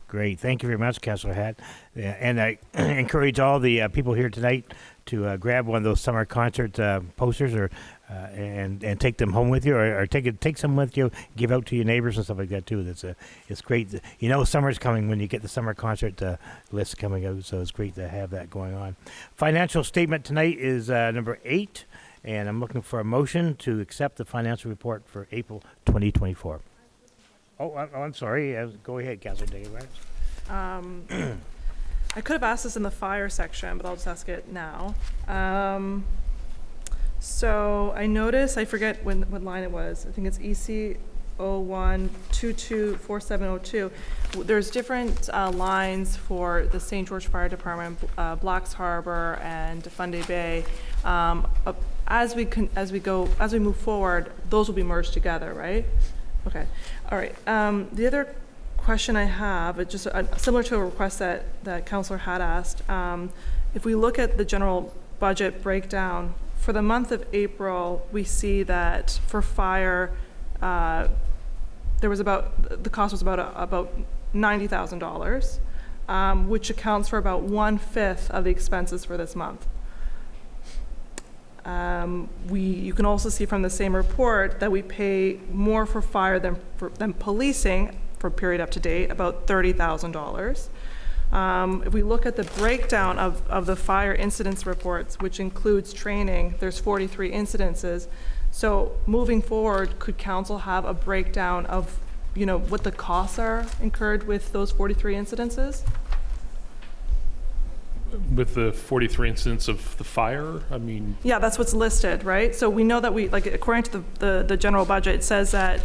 Great. Thank you very much, Councilor Hatt. And I encourage all the people here tonight to grab one of those summer concert posters or and take them home with you, or take some with you, give out to your neighbors and stuff like that too. It's great. You know, summer's coming when you get the summer concert list coming out, so it's great to have that going on. Financial statement tonight is number 8, and I'm looking for a motion to accept the financial report for April 2024. Oh, I'm sorry. Go ahead, Councilor Davis. I could have asked this in the fire section, but I'll just ask it now. So I noticed, I forget what line it was. I think it's EC 01224702. There's different lines for the St. George Fire Department, Blacks Harbor and Fundy Bay. As we move forward, those will be merged together, right? Okay. All right. The other question I have, it's just similar to a request that Councilor had asked. If we look at the general budget breakdown, for the month of April, we see that for fire, the cost was about $90,000, which accounts for about 1/5 of the expenses for this month. You can also see from the same report that we pay more for fire than policing for period up to date, about $30,000. If we look at the breakdown of the fire incidents reports, which includes training, there's 43 incidences. So moving forward, could council have a breakdown of, what the costs are incurred with those 43 incidences? With the 43 incidents of the fire, I mean... Yeah, that's what's listed, right? So we know that according to the general budget, it says that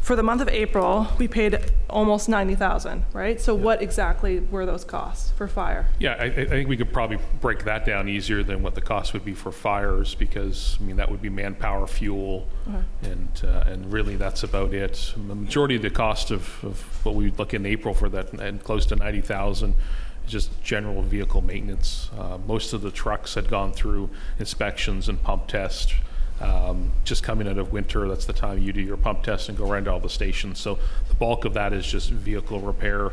for the month of April, we paid almost $90,000, right? So what exactly were those costs for fire? Yeah, I think we could probably break that down easier than what the cost would be for fires, because, that would be manpower, fuel, and really that's about it. The majority of the cost of what we look in April for that, and close to $90,000, just general vehicle maintenance. Most of the trucks had gone through inspections and pump tests. Just coming out of winter, that's the time you do your pump test and go around to all the stations. So the bulk of that is just vehicle repair. You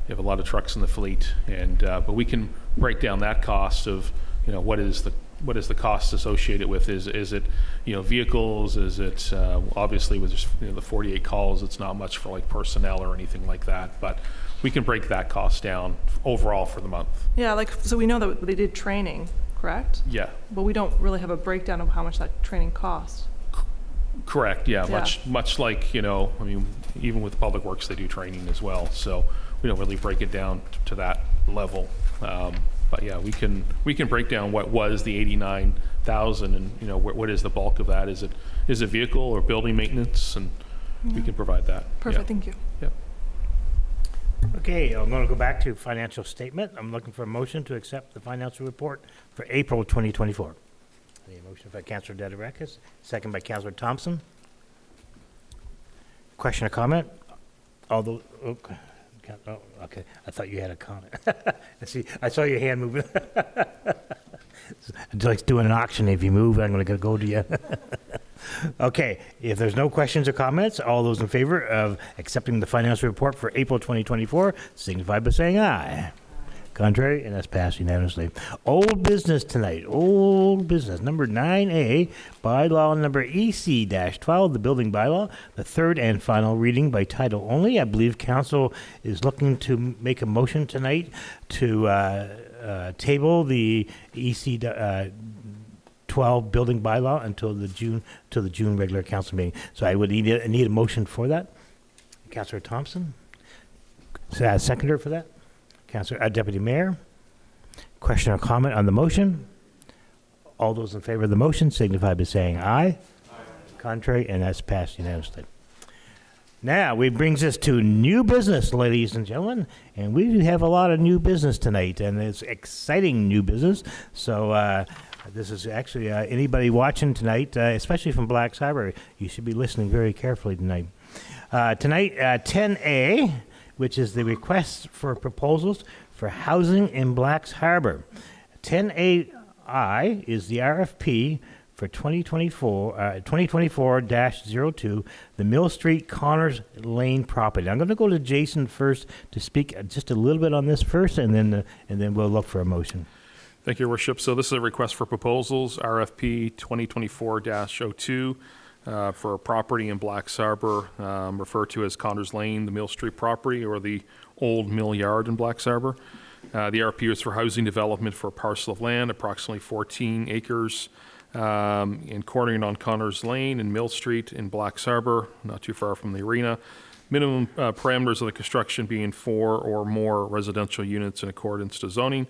have a lot of trucks in the fleet, and but we can break down that cost of what is the cost associated with? Is it vehicles? Is it obviously with the 48 calls? It's not much for like personnel or anything like that, but we can break that cost down overall for the month. Yeah, so we know that they did training, correct? Yeah. But we don't really have a breakdown of how much that training costs. Correct. Yeah. Much like even with Public Works, they do training as well. So we don't really break it down to that level. But yeah, we can break down what was the 89,000, and what is the bulk of that? Is it vehicle or building maintenance, and we can provide that. Perfect. Thank you. Yep. Okay, I'm going to go back to financial statement. I'm looking for a motion to accept the financial report for April 2024. A motion by Councilor Dedirakis, second by Councilor Thompson. Question or comment? Although, okay. Oh, okay. I thought you had a comment. I saw your hand moving. It's like doing an auction. If you move, I'm going to go to you. Okay. If there's no questions or comments, all those in favor of accepting the financial report for April 2024, signify by saying aye. Contrary, and that's passed unanimously. Old business tonight. Old business. Number 9A, bylaw number EC-12, the building bylaw, the third and final reading by title only. I believe council is looking to make a motion tonight to table the EC-12 building bylaw until the June regular council meeting. So I would need a motion for that. Councillor Thompson, seconder for that. Councillor, Deputy Mayor. Question or comment on the motion? All those in favor of the motion signify by saying aye. Aye. Contrary, and that's passed unanimously. Now, it brings us to new business, ladies and gentlemen, and we have a lot of new business tonight, and it's exciting new business. So this is actually anybody watching tonight, especially from Black Cyber, you should be listening very carefully tonight. Tonight, 10A, which is the request for proposals for housing in Blacks Harbor. 10AI is the RFP for 2024-02, the Mill Street Connors Lane property. I'm going to go to Jason first to speak just a little bit on this first, and then we'll look for a motion. Thank you, Your Worship. So this is a request for proposals, RFP 2024-02. For a property in Blacks Harbor, referred to as Connors Lane, the Mill Street property, or the old mill yard in Blacks Harbor. The RFP is for housing development for a parcel of land, approximately 14 acres, in cornering on Connors Lane and Mill Street in Blacks Harbor, not too far from the arena. Minimum parameters of the construction being 4 or more residential units in accordance to zoning.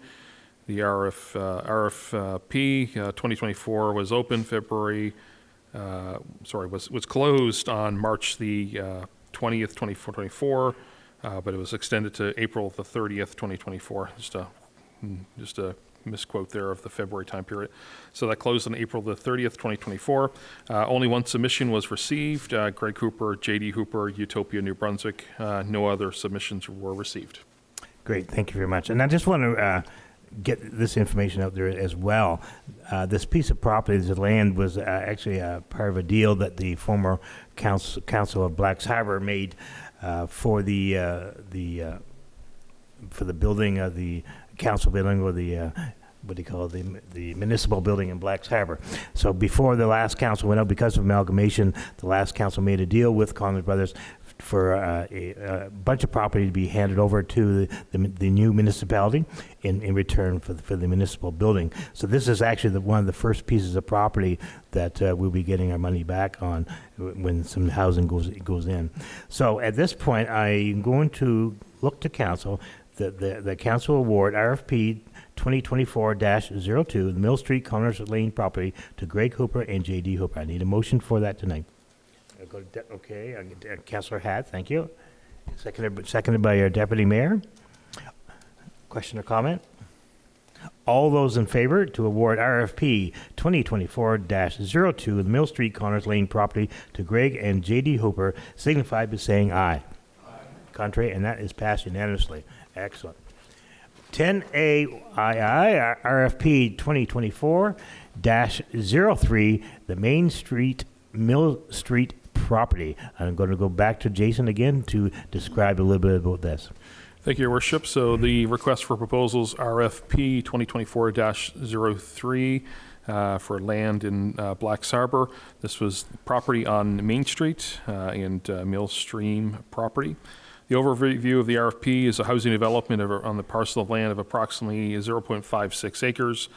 The RFP 2024 was open was closed on March the 20th, 2024, but it was extended to April the 30th, 2024. Just a misquote there of the February time period. So that closed on April the 30th, 2024. Only one submission was received, Greg Hooper, J.D. Hooper, Utopia, New Brunswick. No other submissions were received. Great, thank you very much. And I just want to get this information out there as well. This piece of property, the land, was actually part of a deal that the former council of Blacks Harbor made for the building of the council building, or the what do you call it, the municipal building in Blacks Harbor. So before the last council went out, because of amalgamation, the last council made a deal with Connors Brothers for a bunch of property to be handed over to the new municipality in return for the municipal building. So this is actually one of the first pieces of property that we'll be getting our money back on when some housing goes in. So at this point, I'm going to look to council, the council award RFP 2024-02, the Mill Street Connors Lane property to Greg Hooper and J.D. Hooper. I need a motion for that tonight. I'll go to Councillor Hatt, thank you. Seconded by our Deputy Mayor. Question or comment? All those in favor to award RFP 2024-02, the Mill Street Connors Lane property to Greg and J.D. Hooper, signify by saying aye. Aye. Contrary, and that is passed unanimously. Excellent. 10A RFP 2024-03, the Main Street Mill Street property. I'm going to go back to Jason again to describe a little bit about this. Thank you, Your Worship. So the request for proposals, RFP 2024-03, for land in Blacks Harbor. This was property on Main Street and Mill Stream property. The overview of the RFP is a housing development on the parcel of land of approximately 0.56 acres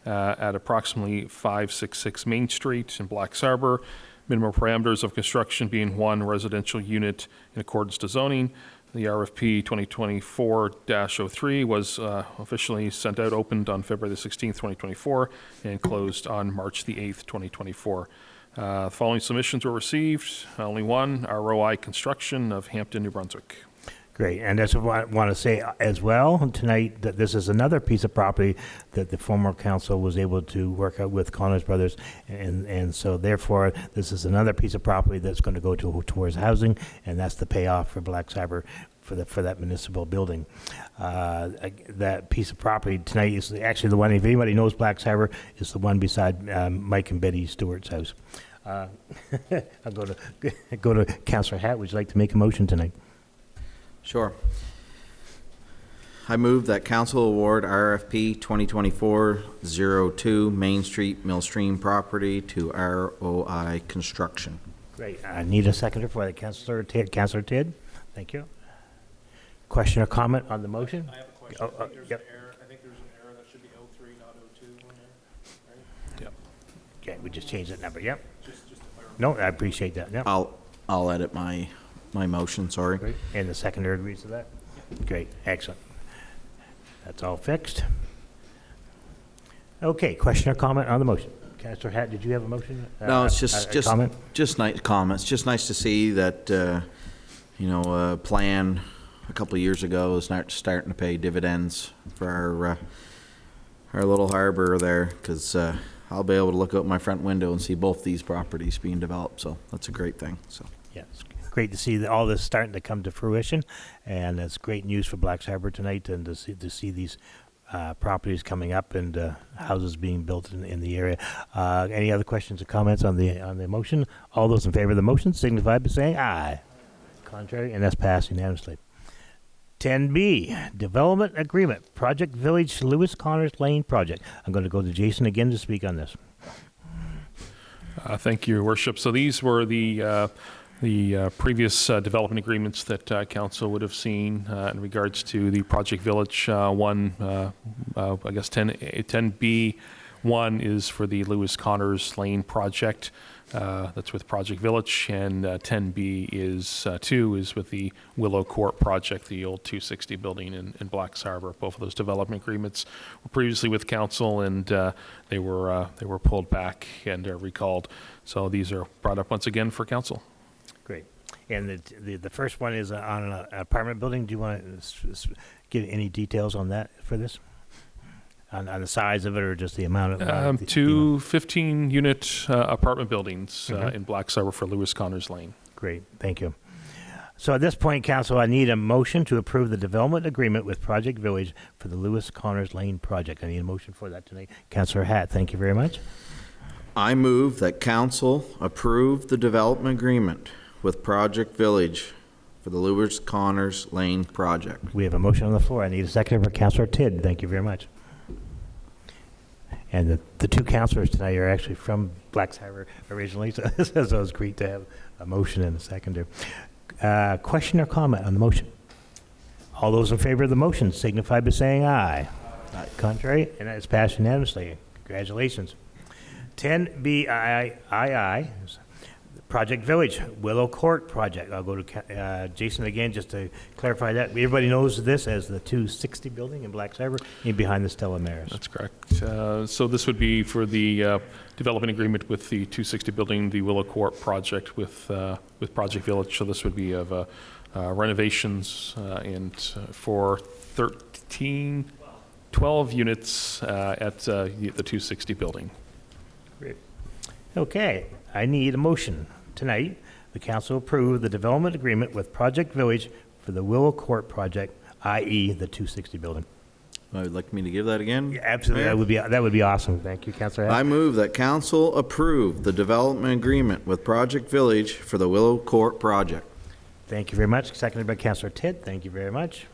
at approximately 566 Main Street in Blacks Harbor. Minimum parameters of construction being 1 residential unit in accordance to zoning. The RFP 2024-03 was officially sent out, opened on February the 16th, 2024, and closed on March the 8th, 2024. The following submissions were received. Only one, ROI Construction of Hampton, New Brunswick. Great, and that's what I want to say as well tonight, that this is another piece of property that the former council was able to work out with Connors Brothers, and so therefore this is another piece of property that's going to go towards housing, and that's the payoff for Blacks Harbor for that municipal building. That piece of property tonight is actually the one, if anybody knows Blacks Harbor, is the one beside Mike and Betty Stewart's house. I'll go to Councillor Hatt. Would you like to make a motion tonight? Sure. I move that council award RFP 2024-02 Main Street Millstream property to ROI Construction. Great. I need a seconder for that. Councillor Tidd. Councillor Tidd. Thank you. Question or comment on the motion? I have a question. Oh, I think there's yep. an error. I think there's an error that should be 03, not 02 on there. Right? Yep. Okay, we just changed that number. Yep. Just to clarify. No, I appreciate that. Yep. I'll edit my motion, sorry. Great. And the seconder agrees to that? Great. Excellent. That's all fixed. Okay, question or comment on the motion? Councillor Hatt, did you have a motion? No, it's just comment? just nice comments. Just nice to see that a plan a couple of years ago is starting to pay dividends for our little harbor there, because I'll be able to look out my front window and see both these properties being developed. So that's a great thing. So Yeah, it's great to see that all this starting to come to fruition, and it's great news for Blacks Harbor tonight, and to see these properties coming up and houses being built in the area. Any other questions or comments on the motion? All those in favor of the motion signify by saying aye. Contrary, and that's passed unanimously. 10B, Development Agreement, Project Village Lewis Connors Lane Project. I'm going to go to Jason again to speak on this. Thank you, Your Worship. So these were the previous development agreements that council would have seen in regards to the Project Village one. I guess 10B1 is for the Lewis Connors Lane project. That's with Project Village, and 10B is 2 is with the Willow Court project, the old 260 building in Blacks Harbor. Both of those development agreements were previously with council, and they were pulled back and recalled. So these are brought up once again for council. Great. And the first one is on an apartment building. Do you want to give any details on that for this? On the size of it, or just the amount of? Two 15-unit apartment buildings in Blacks Harbor for Lewis Connors Lane. Great, thank you. So at this point, council, I need a motion to approve the development agreement with Project Village for the Lewis Connors Lane project. I need a motion for that tonight. Councillor Hatt, thank you very much. I move that council approve the development agreement with Project Village for the Lewis Connors Lane project. We have a motion on the floor. I need a second for Councillor Tidd. Thank you very much. And the two councillors tonight are actually from Blacks Harbor originally, so it was great to have a motion and a seconder. Question or comment on the motion? All those in favor of the motion signify by saying aye. Aye. Contrary, and that is passed unanimously. Congratulations. 10BII, Project Village, Willow Court project. I'll go to Jason again just to clarify that. Everybody knows this as the 260 building in Blacks Harbor, in behind the Stella Maris. That's correct. So this would be for the development agreement with the 260 building, the Willow Court project with Project Village. So this would be of renovations and for 12 units at the 260 building. Great. Okay, I need a motion tonight. The council approve the development agreement with Project Village for the Willow Court project, i.e. the 260 building. Would like me to give that again? Yeah, absolutely, that would be awesome. Thank you, Councillor Hatt. I move that council approve the development agreement with Project Village for the Willow Court project. Thank you very much. Seconded by Councillor Tidd. Thank you very much.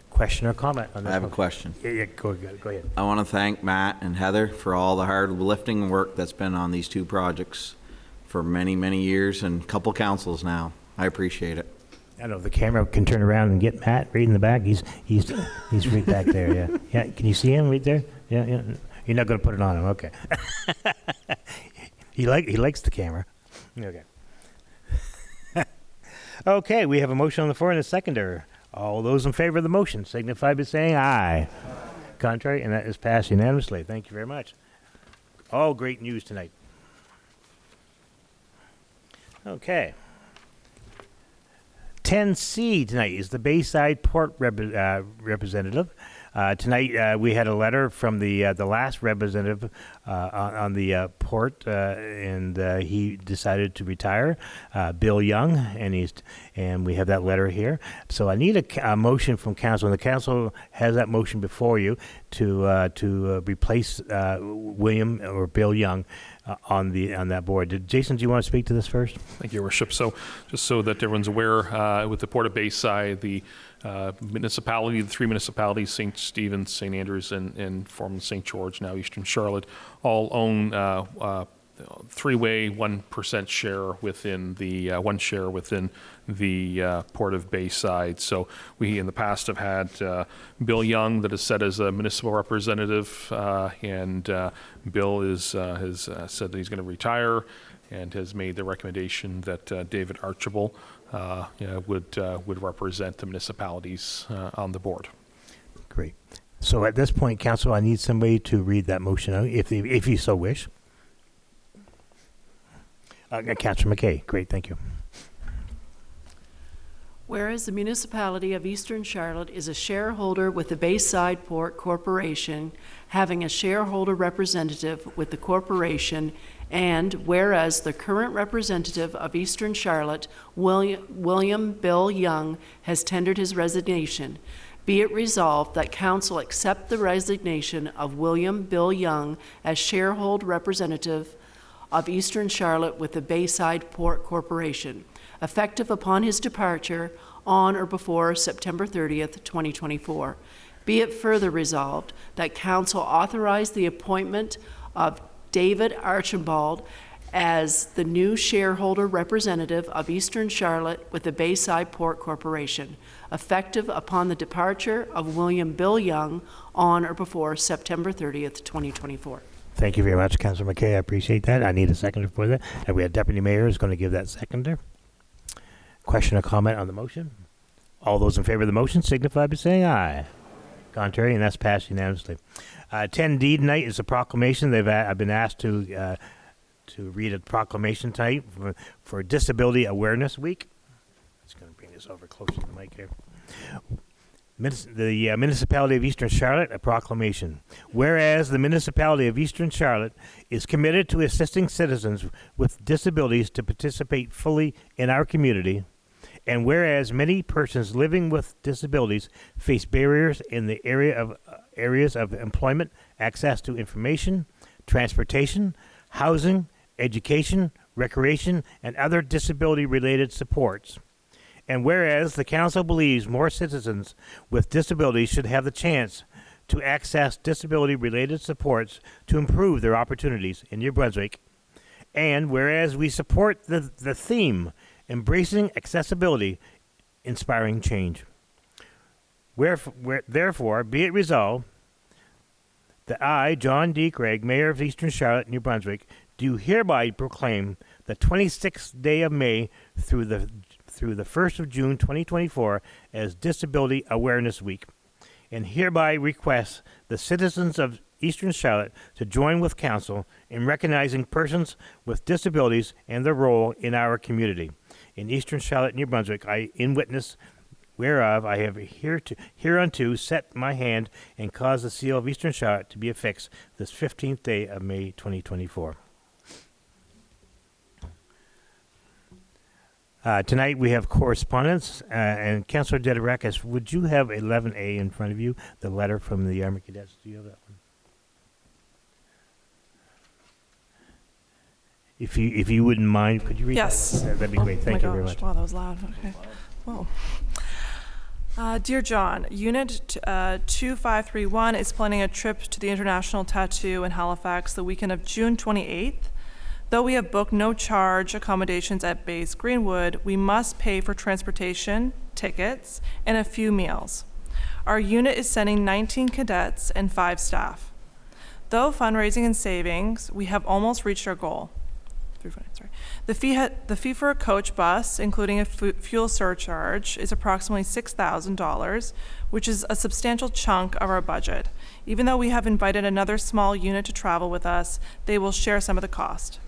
Question or comment on this? I have a motion? question. Yeah, go ahead. I want to thank Matt and Heather for all the hard lifting work that's been on these two projects for many, many years and a couple councils now. I appreciate it. I know the camera can turn around and get Matt right in the back. He's right back there. Yeah, yeah. Can you see him right there? Yeah, yeah. You're not going to put it on him, okay? He likes the camera. Okay. Okay, we have a motion on the floor and a seconder. All those in favor of the motion signify by saying aye. Contrary, and that is passed unanimously. Thank you very much. All great news tonight. Okay. 10C tonight is the Bayside Port representative. Tonight we had a letter from the last representative on the port, and he decided to retire, Bill Young, and we have that letter here. So I need a motion from council, and the council has that motion before you to replace William or Bill Young on that board. Jason, do you want to speak to this first? Thank you, Your Worship. So just so that everyone's aware, with the Port of Bayside, the municipality, the three municipalities, St. Stephen's, St. Andrews, and formerly St. George, now Eastern Charlotte, all own three-way 1% share within the one share within the Port of Bayside. So we in the past have had Bill Young that is set as a municipal representative, and Bill has said that he's going to retire and has made the recommendation that David Archibald would represent the municipalities on the board. Great. So at this point, Council, I need somebody to read that motion out, if you so wish. Councilor McKay. Great, thank you. Whereas the Municipality of Eastern Charlotte is a shareholder with the Bayside Port Corporation, having a shareholder representative with the corporation, and whereas the current representative of Eastern Charlotte, William Bill Young, has tendered his resignation, be it resolved that Council accept the resignation of William Bill Young as shareholder representative of Eastern Charlotte with the Bayside Port Corporation, effective upon his departure on or before September 30th, 2024. Be it further resolved that Council authorize the appointment of David Archibald as the new shareholder representative of Eastern Charlotte with the Bayside Port Corporation, effective upon the departure of William Bill Young on or before September 30th, 2024. Thank you very much, Councilor McKay. I appreciate that. I need a seconder for that. And we have Deputy Mayor is going to give that seconder. Question or comment on the motion? All those in favor of the motion signify by saying aye. Contrary, and that's passed unanimously. 10D tonight is a proclamation. I've been asked to read a proclamation tonight for Disability Awareness Week. I'm just going to bring this over closer to the mic here. The Municipality of Eastern Charlotte, a proclamation. Whereas the Municipality of Eastern Charlotte is committed to assisting citizens with disabilities to participate fully in our community, and whereas many persons living with disabilities face barriers in the areas of employment, access to information, transportation, housing, education, recreation, and other disability-related supports. And whereas the Council believes more citizens with disabilities should have the chance to access disability-related supports to improve their opportunities in New Brunswick, and whereas we support the theme, Embracing Accessibility, Inspiring Change. Therefore, be it resolved that I, John D. Craig, Mayor of Eastern Charlotte, New Brunswick, do hereby proclaim the 26th day of May through the 1st of June 2024 as Disability Awareness Week, and hereby request the citizens of Eastern Charlotte to join with Council in recognizing persons with disabilities and their role in our community. In Eastern Charlotte, New Brunswick, in witness whereof I have hereunto set my hand and caused the seal of Eastern Charlotte to be affixed this 15th day of May 2024. Tonight we have correspondence, and Councillor Dedirakis, would you have 11A in front of you, the letter from the Army Cadets? Do you have that one? If you wouldn't mind, could you read Yes. that? That'd be great. Thank you very much. Wow, that was loud. Okay. Whoa. Dear John, Unit 2531 is planning a trip to the International Tattoo in Halifax the weekend of June 28th. Though we have booked no charge accommodations at Bays Greenwood, we must pay for transportation, tickets, and a few meals. Our unit is sending 19 cadets and 5 staff. Though fundraising and savings, we have almost reached our goal. The fee for a coach bus, including a fuel surcharge, is approximately $6,000, which is a substantial chunk of our budget. Even though we have invited another small unit to travel with us, they will share some of the cost.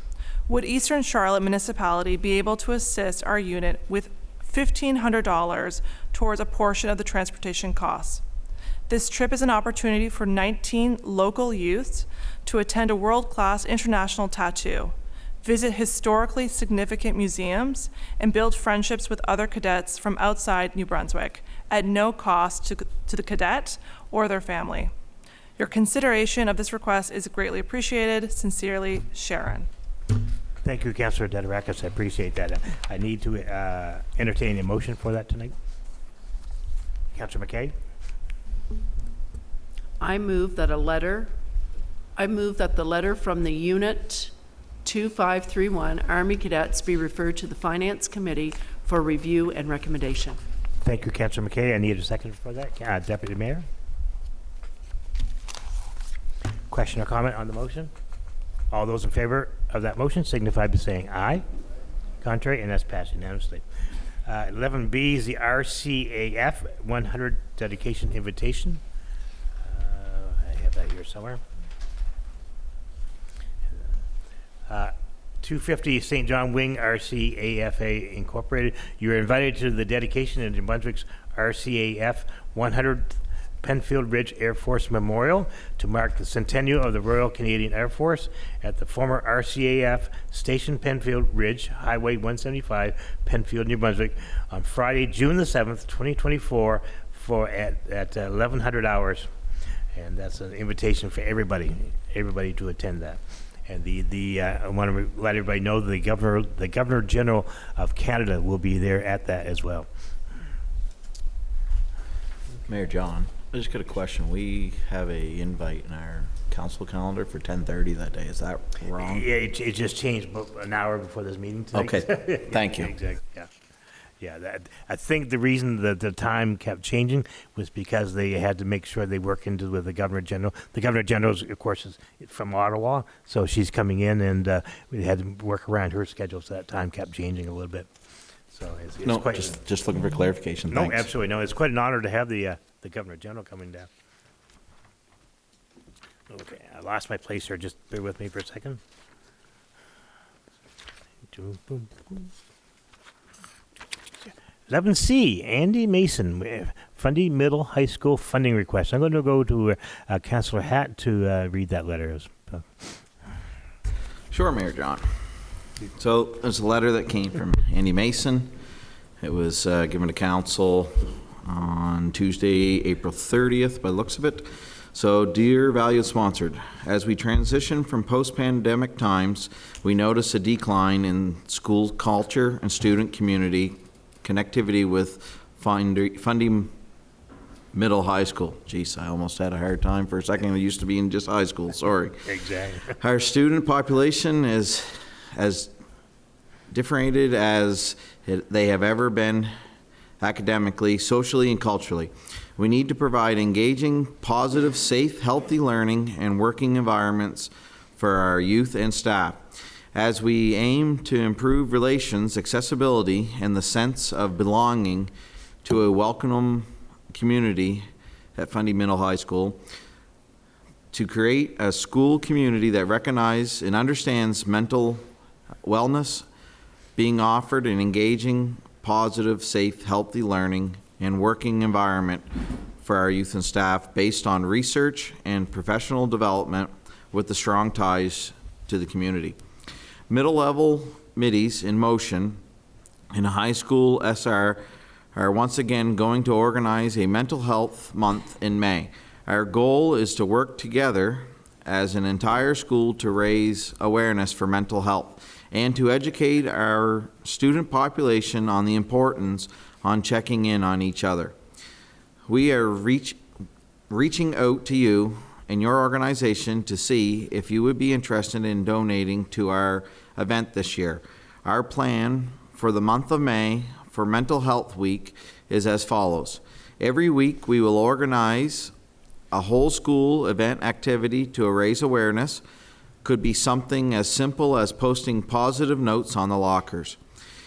Would Eastern Charlotte Municipality be able to assist our unit with $1,500 towards a portion of the transportation costs? This trip is an opportunity for 19 local youths to attend a world-class international tattoo, visit historically significant museums, and build friendships with other cadets from outside New Brunswick at no cost to the cadet or their family. Your consideration of this request is greatly appreciated. Sincerely, Sharon. Thank you, Councillor Dedirakis. I appreciate that. I need to entertain a motion for that tonight. Councillor McKay? I move that the letter from the Unit 2531 Army Cadets be referred to the Finance Committee for review and recommendation. Thank you, Councillor McKay. I need a second for that. Deputy Mayor? Question or comment on the motion? All those in favor of that motion signify by saying aye. Contrary, and that's passed unanimously. 11B is the RCAF 100 dedication invitation. I have that here somewhere. 250 St. John Wing RCAFA Incorporated. You are invited to the dedication of New Brunswick's RCAF 100th Penfield Ridge Air Force Memorial to mark the centennial of the Royal Canadian Air Force at the former RCAF Station Penfield Ridge, Highway 175, Penfield, New Brunswick, on Friday, June the 7th, 2024, at 1100 hours. And that's an invitation for everybody to attend that. And I want to let everybody know the Governor General of Canada will be there at that as well. Mayor John, I just got a question. We have a invite in our council calendar for 10:30 that day. Is that wrong? Yeah, it just changed an hour before this meeting tonight. Okay, thank you. Exactly. Yeah. I think the reason that the time kept changing was because they had to make sure they work with the Governor General. The Governor General, of course, is from Ottawa, so she's coming in, and we had to work around her schedule, so that time kept changing a little bit. So it's No, quite just looking for clarification. no, Thanks. absolutely no. It's quite an honor to have the Governor General coming down. Okay, I lost my place here. Just bear with me for a second. 11C, Andy Mason, Fundy Middle High School funding request. I'm going to go to Councillor Hatt to read that letter. Sure, Mayor John. So there's a letter that came from Andy Mason. It was given to council on Tuesday, April 30th, by the looks of it. So, dear valued sponsored, as we transition from post-pandemic times, we notice a decline in school culture and student community connectivity with Fundy Middle High School. Geez, I almost had a hard time for a second. I used to be in just high school, sorry. Exactly. Our student population is as differentiated as they have ever been academically, socially, and culturally. We need to provide engaging, positive, safe, healthy learning and working environments for our youth and staff. As we aim to improve relations, accessibility, and the sense of belonging to a welcome community at Fundy Middle High School, to create a school community that recognizes and understands mental wellness, being offered an engaging, positive, safe, healthy learning and working environment for our youth and staff based on research and professional development with the strong ties to the community. Middle level middies in motion in a high school SR are once again going to organize a mental health month in May. Our goal is to work together as an entire school to raise awareness for mental health and to educate our student population on the importance on checking in on each other. We are reaching out to you and your organization to see if you would be interested in donating to our event this year. Our plan for the month of May for Mental Health Week is as follows. Every week we will organize a whole school event activity to raise awareness. Could be something as simple as posting positive notes on the lockers,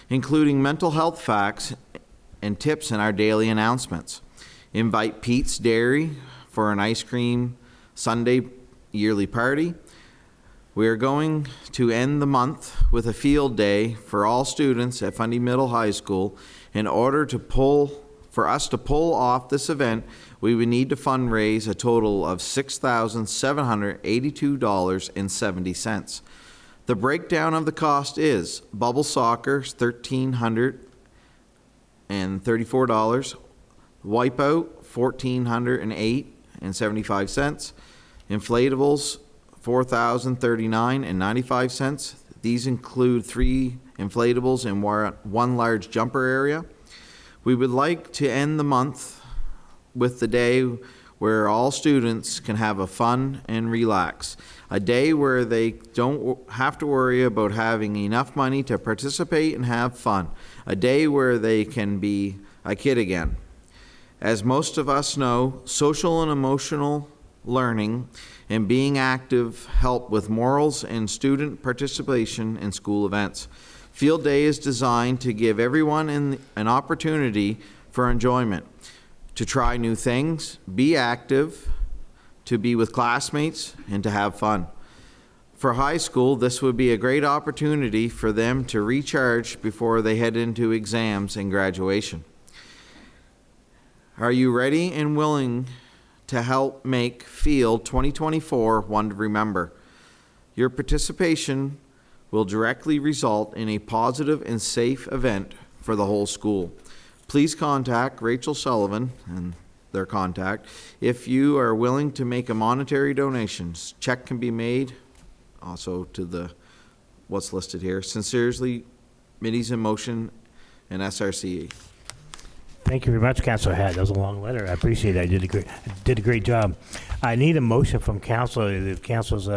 including mental health facts and tips in our daily announcements. Invite Pete's Dairy for an ice cream Sunday yearly party. We are going to end the month with a field day for all students at Fundy Middle High School. In order for us to pull off this event, we would need to fundraise a total of $6,782.70. The breakdown of the cost is bubble soccer, $1,334, wipeout, $1,408.75, inflatables, $4,039.95. These include 3 inflatables and 1 large jumper area. We would like to end the month with the day where all students can have a fun and relax. A day where they don't have to worry about having enough money to participate and have fun. A day where they can be a kid again. As most of us know, social and emotional learning and being active help with morals and student participation in school events. Field Day is designed to give everyone an opportunity for enjoyment, to try new things, be active, to be with classmates, and to have fun. For high school, this would be a great opportunity for them to recharge before they head into exams and graduation. Are you ready and willing to help make Field 2024 one to remember? Your participation will directly result in a positive and safe event for the whole school. Please contact Rachel Sullivan and their contact if you are willing to make a monetary donation. Check can be made also to the what's listed here. Sincerely, Middies in Motion and SRCE. Thank you very much, Councilor Hatt. That was a long letter. I appreciate it. I did a great job. I need a motion from council. If council's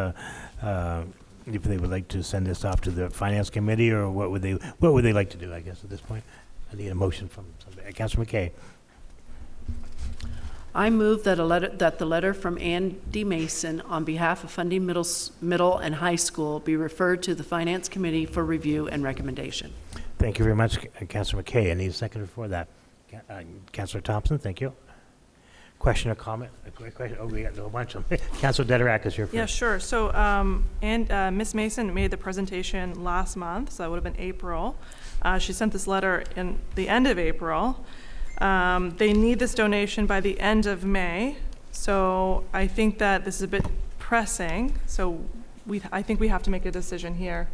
if they would like to send this off to the finance committee, or what would they like to do? I guess at this point, I need a motion from somebody. Councilor McKay. I move that the letter from Andy Mason on behalf of Funding Middle and High School be referred to the Finance Committee for review and recommendation. Thank you very much, Councilor McKay. I need a seconder for that. Councilor Thompson, thank you. Question or comment? Oh, we got a bunch of them. Councilor Dederak, you're first. Yeah, sure. So, Ms. Mason made the presentation last month, so that would have been April. She sent this letter in the end of April. They need this donation by the end of May, so I think that this is a bit pressing. So, I think we have to make a decision here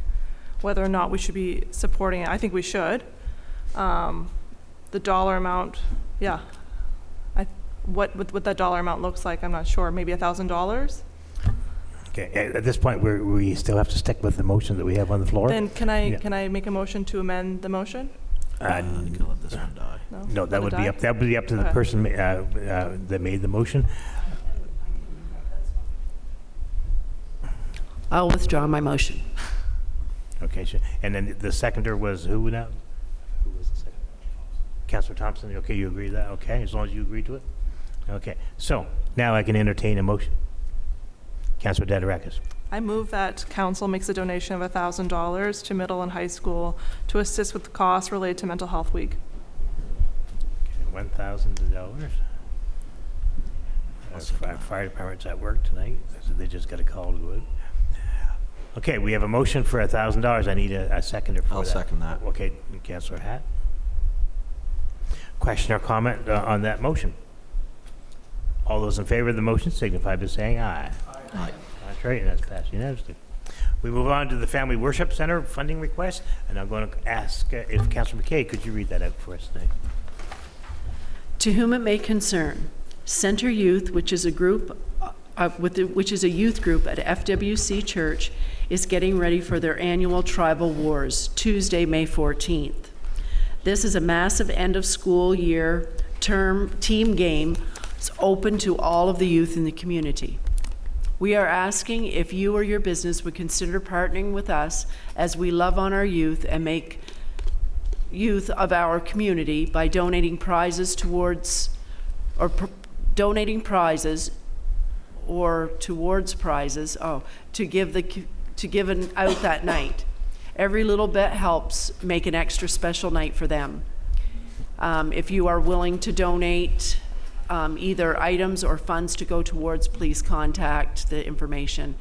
whether or not we should be supporting it. I think we should. The dollar amount, yeah. What that dollar amount looks like, I'm not sure. Maybe $1,000. Okay. At this point, we still have to stick with the motion that we have on the floor. Then can I make a motion to amend the motion? You can let this one die. No, that would be up. That would be up to the person that made the motion. I'll withdraw my motion. Okay. And then the seconder was who now? Who was the seconder? Councilor Thompson. Okay, you agree to that? Okay, as long as you agree to it. Okay. So now I can entertain a motion. Councilor Dederak. I move that council makes a donation of $1,000 to middle and high school to assist with the costs related to Mental Health Week. Okay, $1,000. Fire department's at work tonight, so they just got a call to go in. Okay, we have a motion for $1,000. I need a seconder for that. I'll second that. Okay, Councilor Hatt. Question or comment on that motion? All those in favor of the motion signify by saying aye. Aye. That's right, and that's passed unanimously. We move on to the Family Worship Center funding request, and I'm going to ask if Councilor McKay, could you read that out for us today? To whom it may concern, Center Youth, which is a group, which is a youth group at FWC Church, is getting ready for their annual Tribal Wars, Tuesday, May 14th. This is a massive end of school year term team game. It's open to all of the youth in the community. We are asking if you or your business would consider partnering with us as we love on our youth and make youth of our community by donating prizes towards prizes to give out that night. Every little bit helps make an extra special night for them. If you are willing to donate either items or funds to go towards, please contact the information.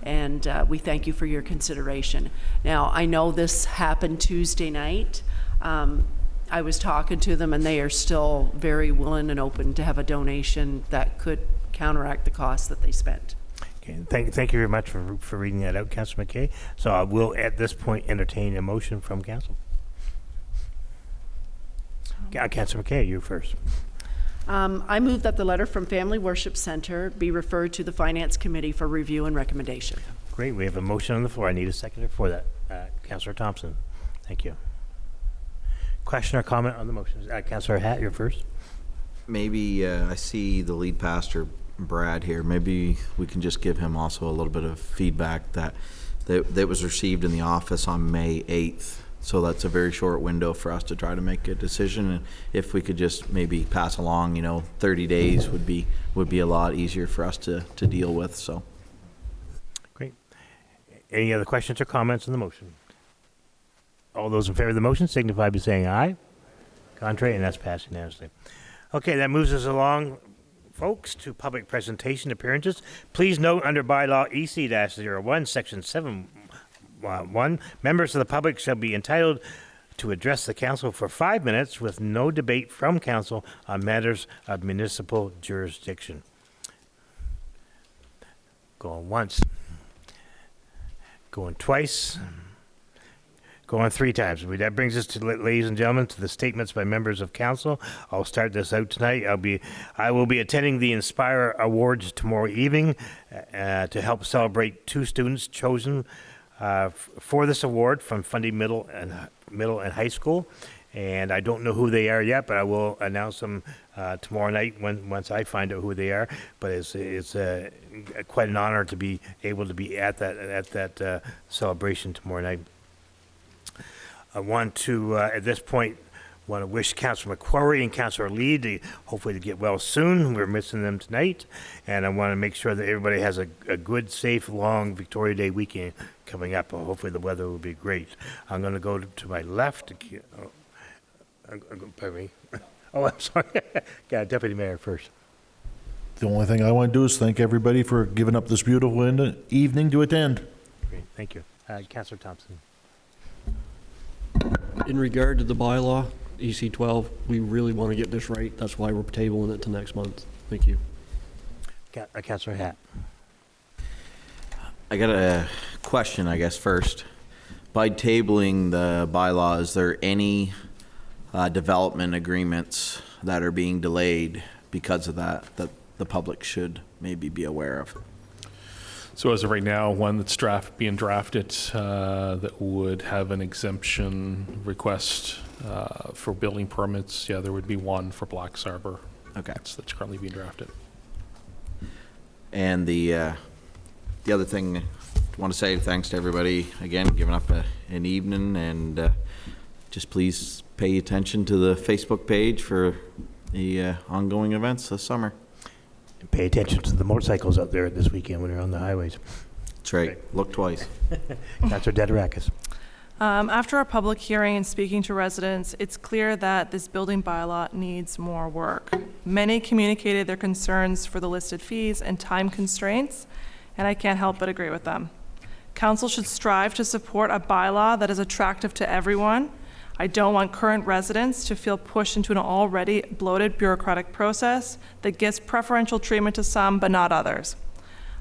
And we thank you for your consideration. Now, I know this happened Tuesday night. I was talking to them, and they are still very willing and open to have a donation that could counteract the costs that they spent. Okay, thank you very much for reading that out, Councilor McKay. So I will, at this point, entertain a motion from Council. Councilor McKay, you first. I move that the letter from Family Worship Center be referred to the Finance Committee for review and recommendation. Great. We have a motion on the floor. I need a seconder for that. Councilor Thompson. Thank you. Question or comment on the motion? Councilor Hatt, you're first. Maybe I see the lead pastor, Brad, here. Maybe we can just give him also a little bit of feedback that was received in the office on May 8th. So that's a very short window for us to try to make a decision. And if we could just maybe pass along, 30 days would be a lot easier for us to deal with. So. Great. Any other questions or comments on the motion? All those in favor of the motion signify by saying aye. Contrary, and that's passed unanimously. Okay, that moves us along, folks, to public presentation appearances. Please note under bylaw EC-01, section 7.1, members of the public shall be entitled to address the council for 5 minutes with no debate from council on matters of municipal jurisdiction. Going once, going twice, going 3 times. That brings us to, ladies and gentlemen, to the statements by members of council. I'll start this out tonight. I will be attending the Inspire Awards tomorrow evening to help celebrate 2 students chosen for this award from Fundy Middle and High School. And I don't know who they are yet, but I will announce them tomorrow night once I find out who they are. But it's quite an honor to be able to be at that celebration tomorrow night. I want to, at this point, wish Councillor McQuarrie and Councillor Lee to hopefully to get well soon. We're missing them tonight. And I want to make sure that everybody has a good, safe, long Victoria Day weekend coming up. Hopefully the weather will be great. I'm going to go to my left. Pardon me. Oh, I'm sorry. Yeah, Deputy Mayor first. The only thing I want to do is thank everybody for giving up this beautiful evening to attend. Great, thank you. Councillor Thompson. In regard to the bylaw, EC-12, we really want to get this right. That's why we're tabling it to next month. Thank you. Councillor Hatt. I got a question, I guess, first. By tabling the bylaw, is there any development agreements that are being delayed because of that the public should maybe be aware of? So as of right now, one that's being drafted that would have an exemption request for building permits. Yeah, there would be one for Blacks Harbor. Okay. That's currently being drafted. And the other thing, I want to say thanks to everybody again giving up an evening, and just please pay attention to the Facebook page for the ongoing events this summer. And pay attention to the motorcycles out there this weekend when they're on the highways. That's right. Look twice. Councillor Dederakis. After our public hearing and speaking to residents, it's clear that this building bylaw needs more work. Many communicated their concerns for the listed fees and time constraints, and I can't help but agree with them. Council should strive to support a bylaw that is attractive to everyone. I don't want current residents to feel pushed into an already bloated bureaucratic process that gives preferential treatment to some but not others.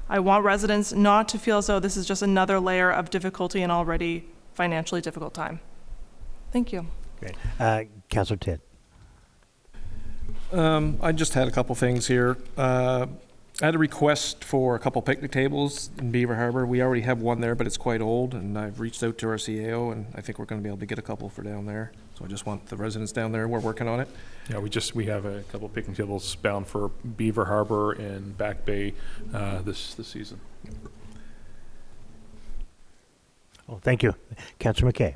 I want residents not to feel as though this is just another layer of difficulty in already financially difficult time. Thank you. Great. Councillor Tidd. I just had a couple things here. I had a request for a couple picnic tables in Beaver Harbor. We already have one there, but it's quite old, and I've reached out to our CAO, and I think we're going to be able to get a couple for down there. So I just want the residents down there. We're working on it. Yeah, we have a couple picnic tables bound for Beaver Harbor and Back Bay this season. Oh, thank you. Councillor McKay.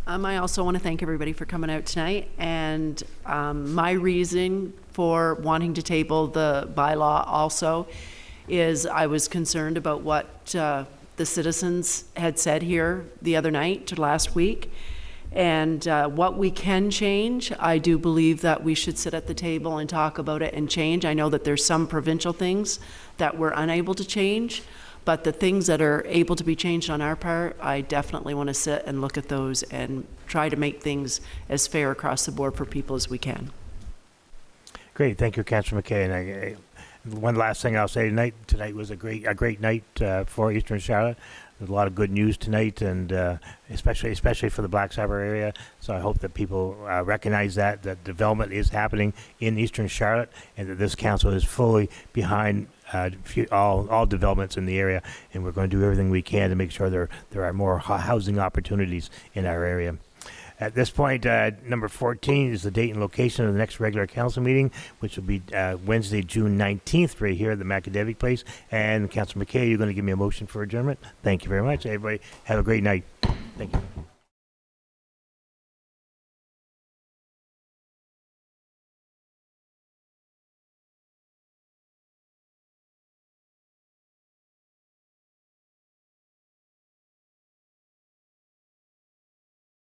I also want to thank everybody for coming out tonight, and my reason for wanting to table the bylaw also is I was concerned about what the citizens had said here the other night, last week, and what we can change. I do believe that we should sit at the table and talk about it and change. I know that there's some provincial things that we're unable to change, but the things that are able to be changed on our part, I definitely want to sit and look at those and try to make things as fair across the board for people as we can. Great, thank you, Councillor McKay. And one last thing I'll say tonight was a great night for Eastern Charlotte. There's a lot of good news tonight, and especially for the Blacks Harbor area. So I hope that people recognize that development is happening in Eastern Charlotte, and that this council is fully behind all developments in the area, and we're going to do everything we can to make sure there are more housing opportunities in our area. At this point, number 14 is the date and location of the next regular council meeting, which will be Wednesday, June 19th, right here at the Macadavic Place. And Councilor McKay, you're going to give me a motion for adjournment? Thank you very much. Everybody have a great night. Thank you.